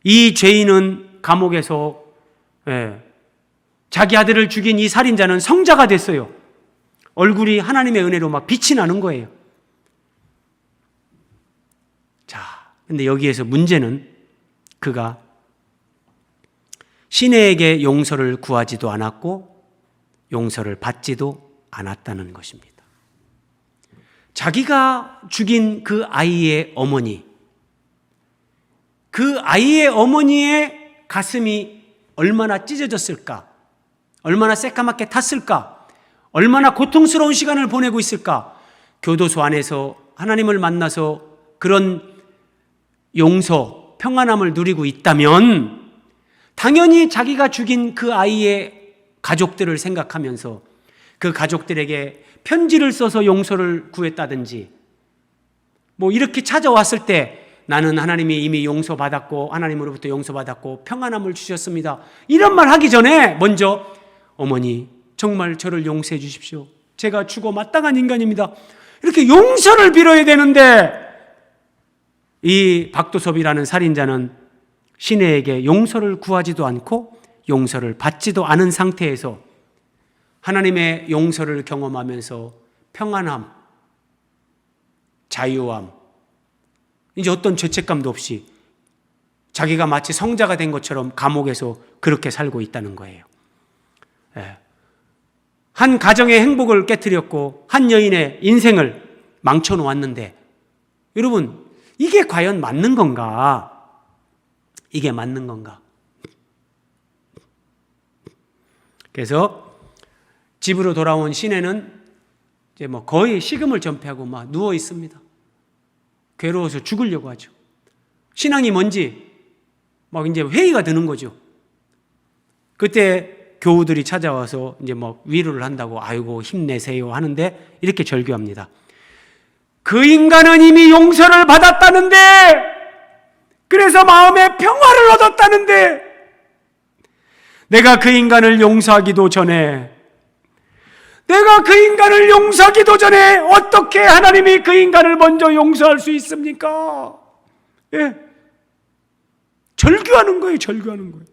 이 죄인은 감옥에서 자기 아들을 죽인 이 살인자는 성자가 됐어요. 얼굴이 하나님의 은혜로 막 빛이 나는 거예요. 자, 근데 여기에서 문제는 그가 시내에게 용서를 구하지도 않았고 용서를 받지도 않았다는 것입니다. 자기가 죽인 그 아이의 어머니, 그 아이의 어머니의 가슴이 얼마나 찢어졌을까? 얼마나 새까맣게 탔을까? 얼마나 고통스러운 시간을 보내고 있을까? 교도소 안에서 하나님을 만나서 그런 용서, 평안함을 누리고 있다면 당연히 자기가 죽인 그 아이의 가족들을 생각하면서 그 가족들에게 편지를 써서 용서를 구했다든지 뭐 이렇게 찾아왔을 때 나는 하나님이 이미 용서받았고 하나님으로부터 용서받았고 평안함을 주셨습니다. 이런 말 하기 전에 먼저 어머니 정말 저를 용서해 주십시오. 제가 죽어 마땅한 인간입니다. 이렇게 용서를 빌어야 되는데 이 박도섭이라는 살인자는 시내에게 용서를 구하지도 않고 용서를 받지도 않은 상태에서 하나님의 용서를 경험하면서 평안함, 자유함, 이제 어떤 죄책감도 없이 자기가 마치 성자가 된 것처럼 감옥에서 그렇게 살고 있다는 거예요. 한 가정의 행복을 깨뜨렸고 한 여인의 인생을 망쳐놓았는데 여러분 이게 과연 맞는 건가? 이게 맞는 건가? 그래서 집으로 돌아온 시내는 이제 뭐 거의 식음을 전폐하고 막 누워 있습니다. 괴로워서 죽으려고 하죠. 신앙이 뭔지 막 이제 회의가 드는 거죠. 그때 교우들이 찾아와서 이제 뭐 위로를 한다고 아이고 힘내세요 하는데 이렇게 절규합니다. 그 인간은 이미 용서를 받았다는데, 그래서 마음의 평화를 얻었다는데, 내가 그 인간을 용서하기도 전에 어떻게 하나님이 그 인간을 먼저 용서할 수 있습니까? 예. 절규하는 거예요, 절규하는 거예요.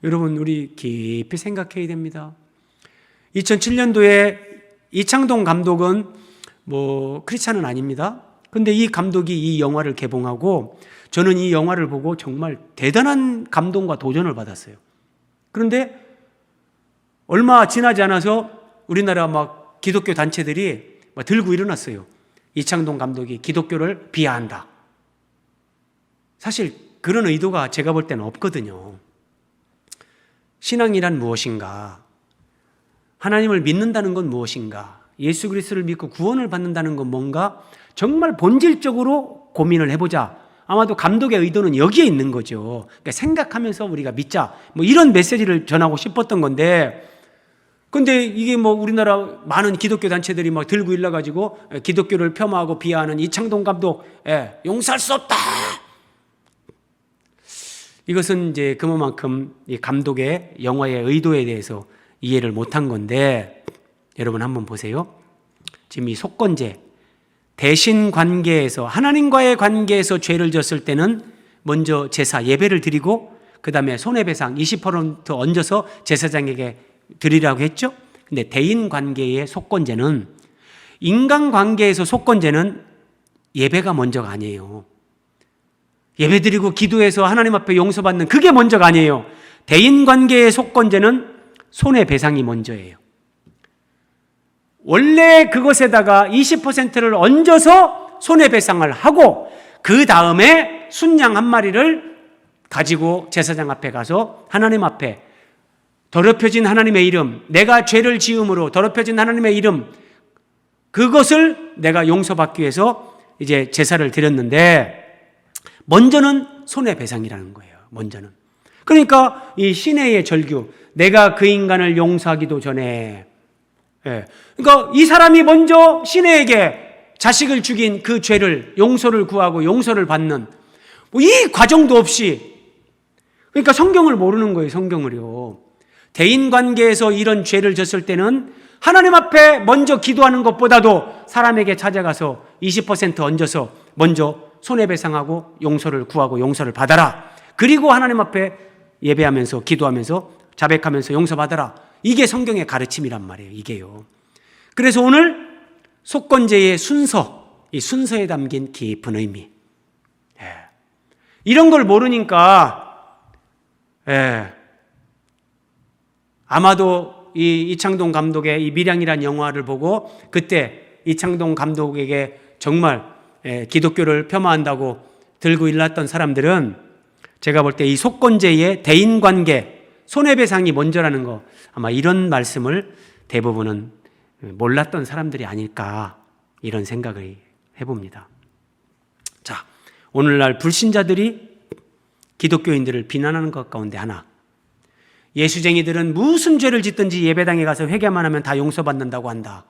여러분, 우리 깊이 생각해야 됩니다. 2007년도에 이창동 감독은 뭐 크리스찬은 아닙니다. 근데 이 감독이 이 영화를 개봉하고 저는 이 영화를 보고 정말 대단한 감동과 도전을 받았어요. 그런데 얼마 지나지 않아서 우리나라 막 기독교 단체들이 막 들고 일어났어요. 이창동 감독이 기독교를 비하한다. 사실 그런 의도가 제가 볼 때는 없거든요. 신앙이란 무엇인가? 하나님을 믿는다는 건 무엇인가? 예수 그리스도를 믿고 구원을 받는다는 건 뭔가? 정말 본질적으로 고민을 해보자. 아마도 감독의 의도는 여기에 있는 거죠. 그러니까 생각하면서 우리가 믿자. 뭐 이런 메시지를 전하고 싶었던 건데, 근데 이게 뭐 우리나라 많은 기독교 단체들이 막 들고 일러가지고 기독교를 폄하하고 비하하는 이창동 감독, 용서할 수 없다. 이것은 이제 그만큼 이 감독의 영화의 의도에 대해서 이해를 못한 건데, 여러분 한번 보세요. 지금 이 속건제, 대신 관계에서, 하나님과의 관계에서 죄를 졌을 때는 먼저 제사 예배를 드리고 그 다음에 손해배상 20% 얹어서 제사장에게 드리라고 했죠. 근데 대인 관계의 속건제는, 인간관계에서 속건제는 예배가 먼저가 아니에요. 예배 드리고 기도해서 하나님 앞에 용서받는 그게 먼저가 아니에요. 대인 관계의 속건제는 손해배상이 먼저예요. 원래 그것에다가 20%를 얹어서 손해배상을 하고 그 다음에 순양 한 마리를 가지고 제사장 앞에 가서 하나님 앞에 더럽혀진 하나님의 이름, 내가 죄를 지음으로 더럽혀진 하나님의 이름, 그것을 내가 용서받기 위해서 이제 제사를 드렸는데, 먼저는 손해배상이라는 거예요. 먼저는. 그러니까 이 시내의 절규, 내가 그 인간을 용서하기도 전에, 그러니까 이 사람이 먼저 시내에게 자식을 죽인 그 죄를 용서를 구하고 용서를 받는 뭐 이 과정도 없이, 그러니까 성경을 모르는 거예요. 성경을요. 대인관계에서 이런 죄를 졌을 때는 하나님 앞에 먼저 기도하는 것보다도 사람에게 찾아가서 20% 얹어서 먼저 손해배상하고 용서를 구하고 용서를 받아라. 그리고 하나님 앞에 예배하면서 기도하면서 자백하면서 용서받아라. 이게 성경의 가르침이란 말이에요. 이게요. 그래서 오늘 속건제의 순서, 이 순서에 담긴 깊은 의미, 이런 걸 모르니까 아마도 이 이창동 감독의 이 밀양이란 영화를 보고 그때 이창동 감독에게 정말 기독교를 폄하한다고 들고 일났던 사람들은 제가 볼 때 이 속건제의 대인관계, 손해배상이 먼저라는 거, 아마 이런 말씀을 대부분은 몰랐던 사람들이 아닐까, 이런 생각을 해봅니다. 자, 오늘날 불신자들이 기독교인들을 비난하는 것 가운데 하나, 예수쟁이들은 무슨 죄를 짓든지 예배당에 가서 회개만 하면 다 용서받는다고 한다.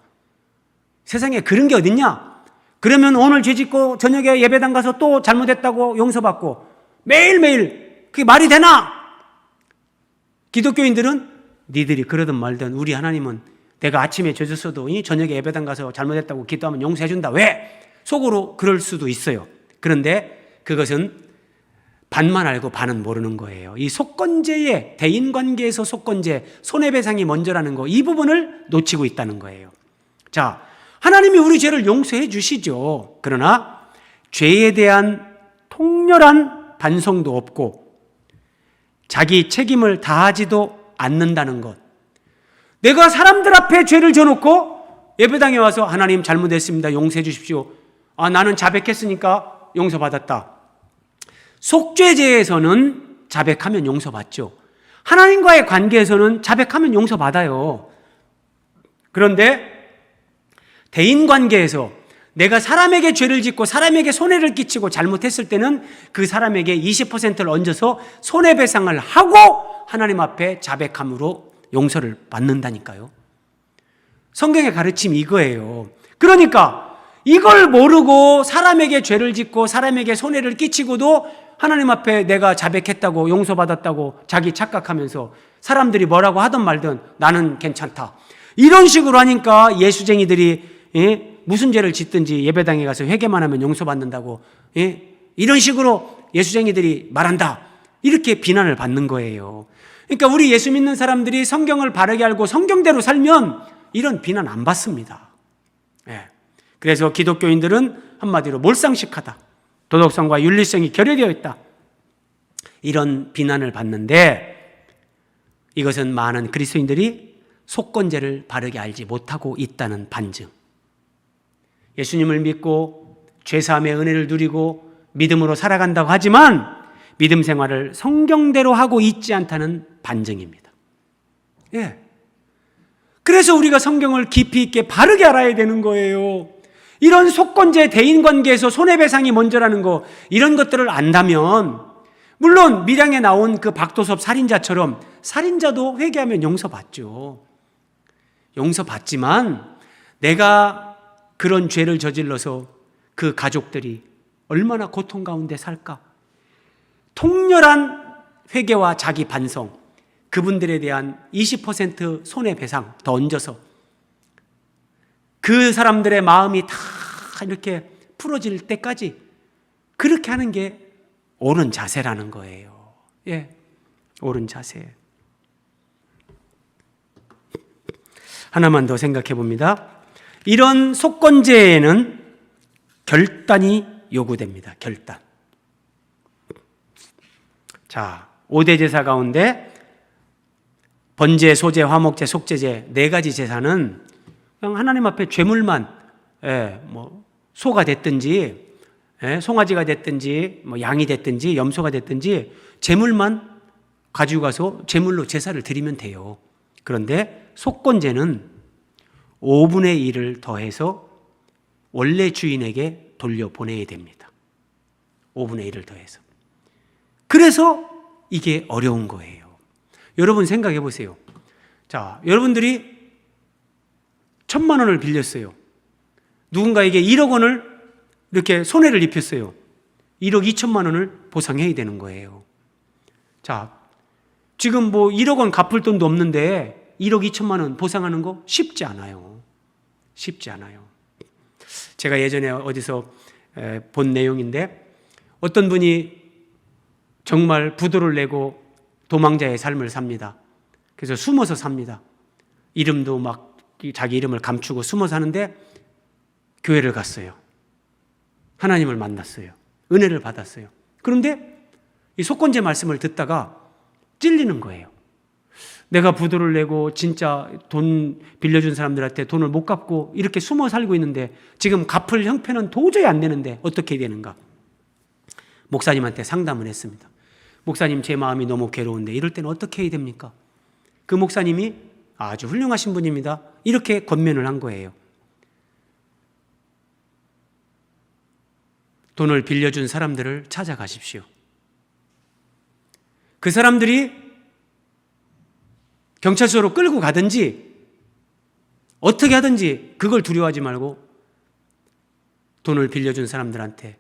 세상에 그런 게 어딨냐? 그러면 오늘 죄 짓고 저녁에 예배당 가서 또 잘못했다고 용서받고 매일매일 그게 말이 되나? 기독교인들은 니들이 그러든 말든 우리 하나님은 내가 아침에 죄 졌어도 저녁에 예배당 가서 잘못했다고 기도하면 용서해 준다. 왜? 속으로 그럴 수도 있어요. 그런데 그것은 반만 알고 반은 모르는 거예요. 이 속건제의 대인관계에서 속건제, 손해배상이 먼저라는 거, 이 부분을 놓치고 있다는 거예요. 자, 하나님이 우리 죄를 용서해 주시죠. 그러나 죄에 대한 통렬한 반성도 없고 자기 책임을 다하지도 않는다는 것. 내가 사람들 앞에 죄를 져놓고 예배당에 와서 하나님 잘못했습니다. 용서해 주십시오. 나는 자백했으니까 용서받았다. 속죄제에서는 자백하면 용서받죠. 하나님과의 관계에서는 자백하면 용서받아요. 그런데 대인관계에서 내가 사람에게 죄를 짓고 사람에게 손해를 끼치고 잘못했을 때는 그 사람에게 20%를 얹어서 손해배상을 하고 하나님 앞에 자백함으로 용서를 받는다니까요. 성경의 가르침이 이거예요. 그러니까 이걸 모르고 사람에게 죄를 짓고 사람에게 손해를 끼치고도 하나님 앞에 내가 자백했다고 용서받았다고 자기 착각하면서 사람들이 뭐라고 하든 말든 나는 괜찮다. 이런 식으로 하니까 예수쟁이들이 무슨 죄를 짓든지 예배당에 가서 회개만 하면 용서받는다고 이런 식으로 예수쟁이들이 말한다. 이렇게 비난을 받는 거예요. 그러니까 우리 예수 믿는 사람들이 성경을 바르게 알고 성경대로 살면 이런 비난 안 받습니다. 그래서 기독교인들은 한마디로 몰상식하다. 도덕성과 윤리성이 결여되어 있다. 이런 비난을 받는데 이것은 많은 그리스도인들이 속건제를 바르게 알지 못하고 있다는 반증. 예수님을 믿고 죄사함의 은혜를 누리고 믿음으로 살아간다고 하지만 믿음 생활을 성경대로 하고 있지 않다는 반증입니다. 그래서 우리가 성경을 깊이 있게 바르게 알아야 되는 거예요. 이런 속건제 대인관계에서 손해배상이 먼저라는 거, 이런 것들을 안다면 물론 밀양에 나온 그 박도섭 살인자처럼 살인자도 회개하면 용서받죠. 용서받지만 내가 그런 죄를 저질러서 그 가족들이 얼마나 고통 가운데 살까? 통렬한 회개와 자기 반성, 그분들에 대한 20% 손해배상 더 얹어서 그 사람들의 마음이 다 이렇게 풀어질 때까지 그렇게 하는 게 옳은 자세라는 거예요. 옳은 자세. 하나만 더 생각해 봅니다. 이런 속건제에는 결단이 요구됩니다. 결단. 자, 5대 제사 가운데 번제, 소제, 화목제, 속제제 4가지 제사는 그냥 하나님 앞에 제물만 소가 됐든지 송아지가 됐든지 양이 됐든지 염소가 됐든지 제물만 가지고 가서 제물로 제사를 드리면 돼요. 그런데 속건제는 5분의 1을 더해서 원래 주인에게 돌려보내야 됩니다. 5분의 1을 더해서. 그래서 이게 어려운 거예요. 여러분 생각해 보세요. 자, 여러분들이 1,000만 원을 빌렸어요. 누군가에게 1억 원을 이렇게 손해를 입혔어요. 1억 2천만 원을 보상해야 되는 거예요. 자, 지금 1억 원 갚을 돈도 없는데 1억 2천만 원 보상하는 거 쉽지 않아요. 쉽지 않아요. 제가 예전에 어디서 본 내용인데 어떤 분이 정말 부도를 내고 도망자의 삶을 삽니다. 그래서 숨어서 삽니다. 이름도 막 자기 이름을 감추고 숨어 사는데 교회를 갔어요. 하나님을 만났어요. 은혜를 받았어요. 그런데 이 속건제 말씀을 듣다가 찔리는 거예요. 내가 부도를 내고 진짜 돈 빌려준 사람들한테 돈을 못 갚고 이렇게 숨어 살고 있는데 지금 갚을 형편은 도저히 안 되는데 어떻게 해야 되는가? 목사님한테 상담을 했습니다. 목사님, 제 마음이 너무 괴로운데 이럴 때는 어떻게 해야 됩니까? 그 목사님이 아주 훌륭하신 분입니다. 이렇게 권면을 한 거예요. 돈을 빌려준 사람들을 찾아가십시오. 그 사람들이 경찰서로 끌고 가든지 어떻게 하든지 그걸 두려워하지 말고 돈을 빌려준 사람들한테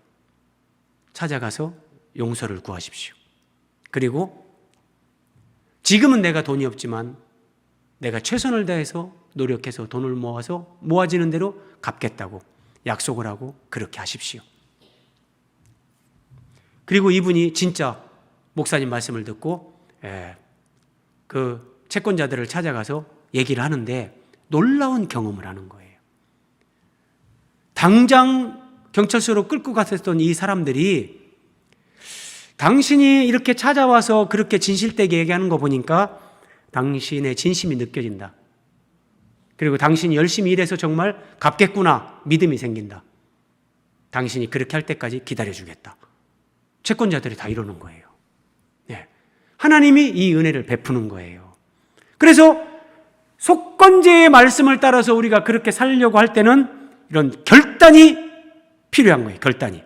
찾아가서 용서를 구하십시오. 그리고 지금은 내가 돈이 없지만 내가 최선을 다해서 노력해서 돈을 모아서 모아지는 대로 갚겠다고 약속을 하고 그렇게 하십시오. 그리고 이분이 진짜 목사님 말씀을 듣고 그 채권자들을 찾아가서 얘기를 하는데 놀라운 경험을 하는 거예요. 당장 경찰서로 끌고 갔었던 이 사람들이 당신이 이렇게 찾아와서 그렇게 진실되게 얘기하는 거 보니까 당신의 진심이 느껴진다. 그리고 당신이 열심히 일해서 정말 갚겠구나 믿음이 생긴다. 당신이 그렇게 할 때까지 기다려주겠다. 채권자들이 다 이러는 거예요. 네. 하나님이 이 은혜를 베푸는 거예요. 그래서 속건제의 말씀을 따라서 우리가 그렇게 살려고 할 때는 이런 결단이 필요한 거예요. 결단이.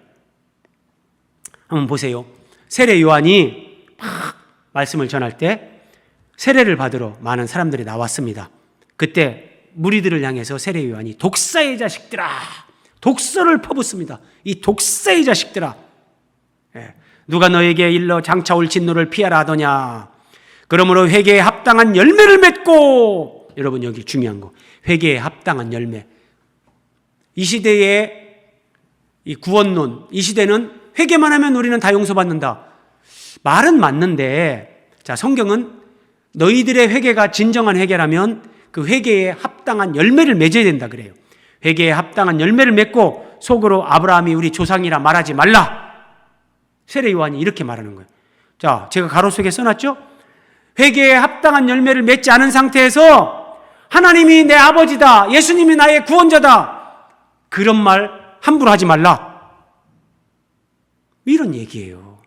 한번 보세요. 세례 요한이 막 말씀을 전할 때 세례를 받으러 많은 사람들이 나왔습니다. 그때 무리들을 향해서 세례 요한이 독사의 자식들아, 독서를 퍼붓습니다. 이 독사의 자식들아, 누가 너에게 일러 장차 올 진노를 피하라 하더냐. 그러므로 회개에 합당한 열매를 맺고, 여러분 여기 중요한 거, 회개에 합당한 열매. 이 시대의 이 구원론, 이 시대는 회개만 하면 우리는 다 용서받는다. 말은 맞는데, 자, 성경은 너희들의 회개가 진정한 회개라면 그 회개에 합당한 열매를 맺어야 된다 그래요. 회개에 합당한 열매를 맺고 속으로 아브라함이 우리 조상이라 말하지 말라. 세례 요한이 이렇게 말하는 거예요. 자, 제가 가로 속에 써놨죠? 회개에 합당한 열매를 맺지 않은 상태에서 하나님이 내 아버지다, 예수님이 나의 구원자다, 그런 말 함부로 하지 말라. 이런 얘기예요.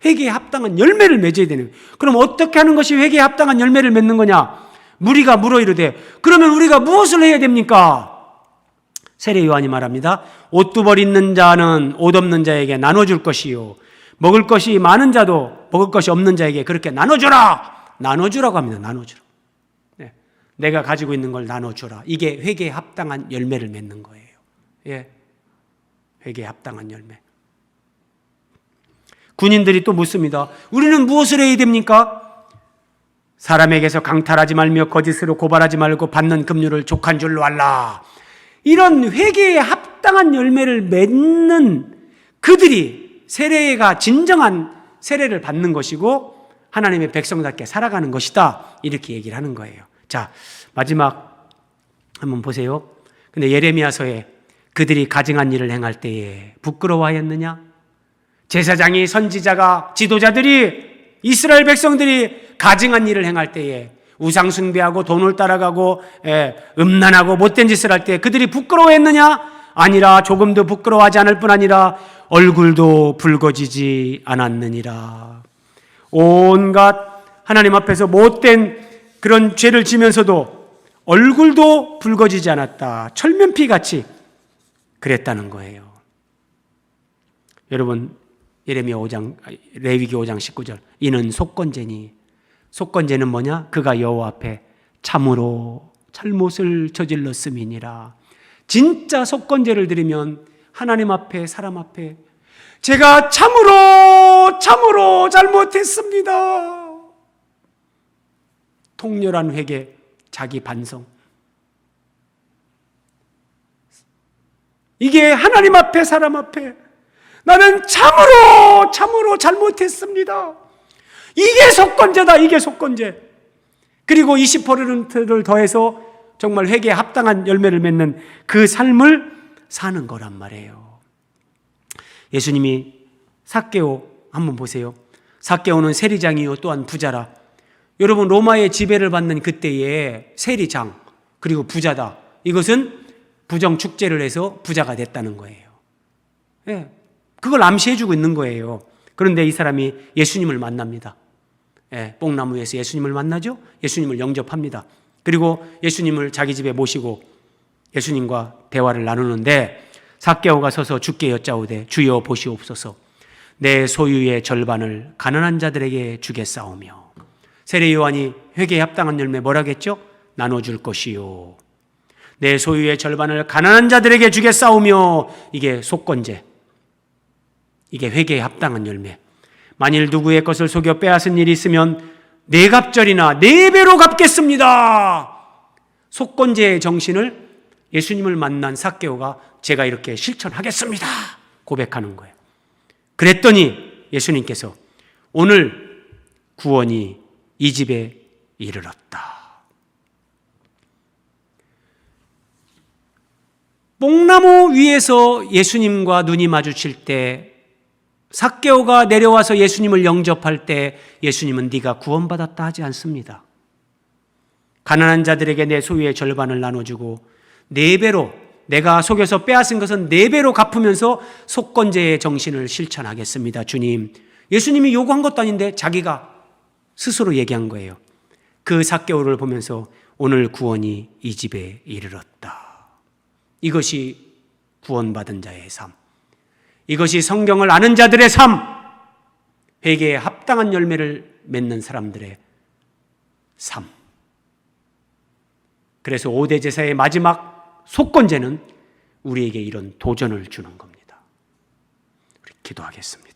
회개에 합당한 열매를 맺어야 되는 거예요. 그럼 어떻게 하는 것이 회개에 합당한 열매를 맺는 거냐? 무리가 물어 이르되 그러면 우리가 무엇을 해야 됩니까? 세례 요한이 말합니다. 옷두벌 있는 자는 옷 없는 자에게 나눠줄 것이요, 먹을 것이 많은 자도 먹을 것이 없는 자에게 그렇게 나눠주라. 나눠주라고 합니다. 나눠주라. 네. 내가 가지고 있는 걸 나눠주라. 이게 회개에 합당한 열매를 맺는 거예요. 예. 회개에 합당한 열매. 군인들이 또 묻습니다. 우리는 무엇을 해야 됩니까? 사람에게서 강탈하지 말며 거짓으로 고발하지 말고 받는 급료를 족한 줄로 알라. 이런 회개에 합당한 열매를 맺는 그들이 세례가 진정한 세례를 받는 것이고 하나님의 백성답게 살아가는 것이다. 이렇게 얘기를 하는 거예요. 자, 마지막 한번 보세요. 근데 예레미야서에 그들이 가증한 일을 행할 때에 부끄러워하였느냐? 제사장이, 선지자가, 지도자들이, 이스라엘 백성들이 가증한 일을 행할 때에 우상 숭배하고 돈을 따라가고 음란하고 못된 짓을 할 때 그들이 부끄러워했느냐? 아니라 조금도 부끄러워하지 않을 뿐 아니라 얼굴도 붉어지지 않았느니라. 온갖 하나님 앞에서 못된 그런 죄를 지면서도 얼굴도 붉어지지 않았다. 철면피같이 그랬다는 거예요. 여러분, 예레미야 5장, 레위기 5장 19절. 이는 속건제니. 속건제는 뭐냐? 그가 여호와 앞에 참으로 잘못을 저질렀음이니라. 진짜 속건제를 드리면 하나님 앞에, 사람 앞에 제가 참으로 잘못했습니다. 통렬한 회개, 자기 반성. 이게 하나님 앞에, 사람 앞에 나는 참으로 잘못했습니다. 이게 속건제다. 이게 속건제. 그리고 20%를 더해서 정말 회개에 합당한 열매를 맺는 그 삶을 사는 거란 말이에요. 예수님이 삭개오 한번 보세요. 삭개오는 세리장이요 또한 부자라. 여러분, 로마의 지배를 받는 그때에 세리장 그리고 부자다. 이것은 부정 축제를 해서 부자가 됐다는 거예요. 예, 그걸 암시해주고 있는 거예요. 그런데 이 사람이 예수님을 만납니다. 예, 뽕나무에서 예수님을 만나죠. 예수님을 영접합니다. 그리고 예수님을 자기 집에 모시고 예수님과 대화를 나누는데 삭개오가 서서 주께 여짜오되 주여 보시옵소서, 내 소유의 절반을 가난한 자들에게 주겠사오며. 세례 요한이 회개에 합당한 열매 뭐라겠죠? 나눠줄 것이요. 내 소유의 절반을 가난한 자들에게 주겠사오며, 이게 속건제, 이게 회개에 합당한 열매. 만일 누구의 것을 속여 빼앗은 일이 있으면 네 갑절이나 네 배로 갚겠습니다. 속건제의 정신을 예수님을 만난 삭개오가 제가 이렇게 실천하겠습니다 고백하는 거예요. 그랬더니 예수님께서 오늘 구원이 이 집에 이르렀다. 뽕나무 위에서 예수님과 눈이 마주칠 때, 삭개오가 내려와서 예수님을 영접할 때 예수님은 네가 구원받았다 하지 않습니다. 가난한 자들에게 내 소유의 절반을 나눠주고 네 배로, 내가 속여서 빼앗은 것은 네 배로 갚으면서 속건제의 정신을 실천하겠습니다. 주님, 예수님이 요구한 것도 아닌데 자기가 스스로 얘기한 거예요. 그 삭개오를 보면서 오늘 구원이 이 집에 이르렀다. 이것이 구원받은 자의 삶, 이것이 성경을 아는 자들의 삶, 회개에 합당한 열매를 맺는 사람들의 삶. 그래서 5대 제사의 마지막 속건제는 우리에게 이런 도전을 주는 겁니다. 우리 기도하겠습니다.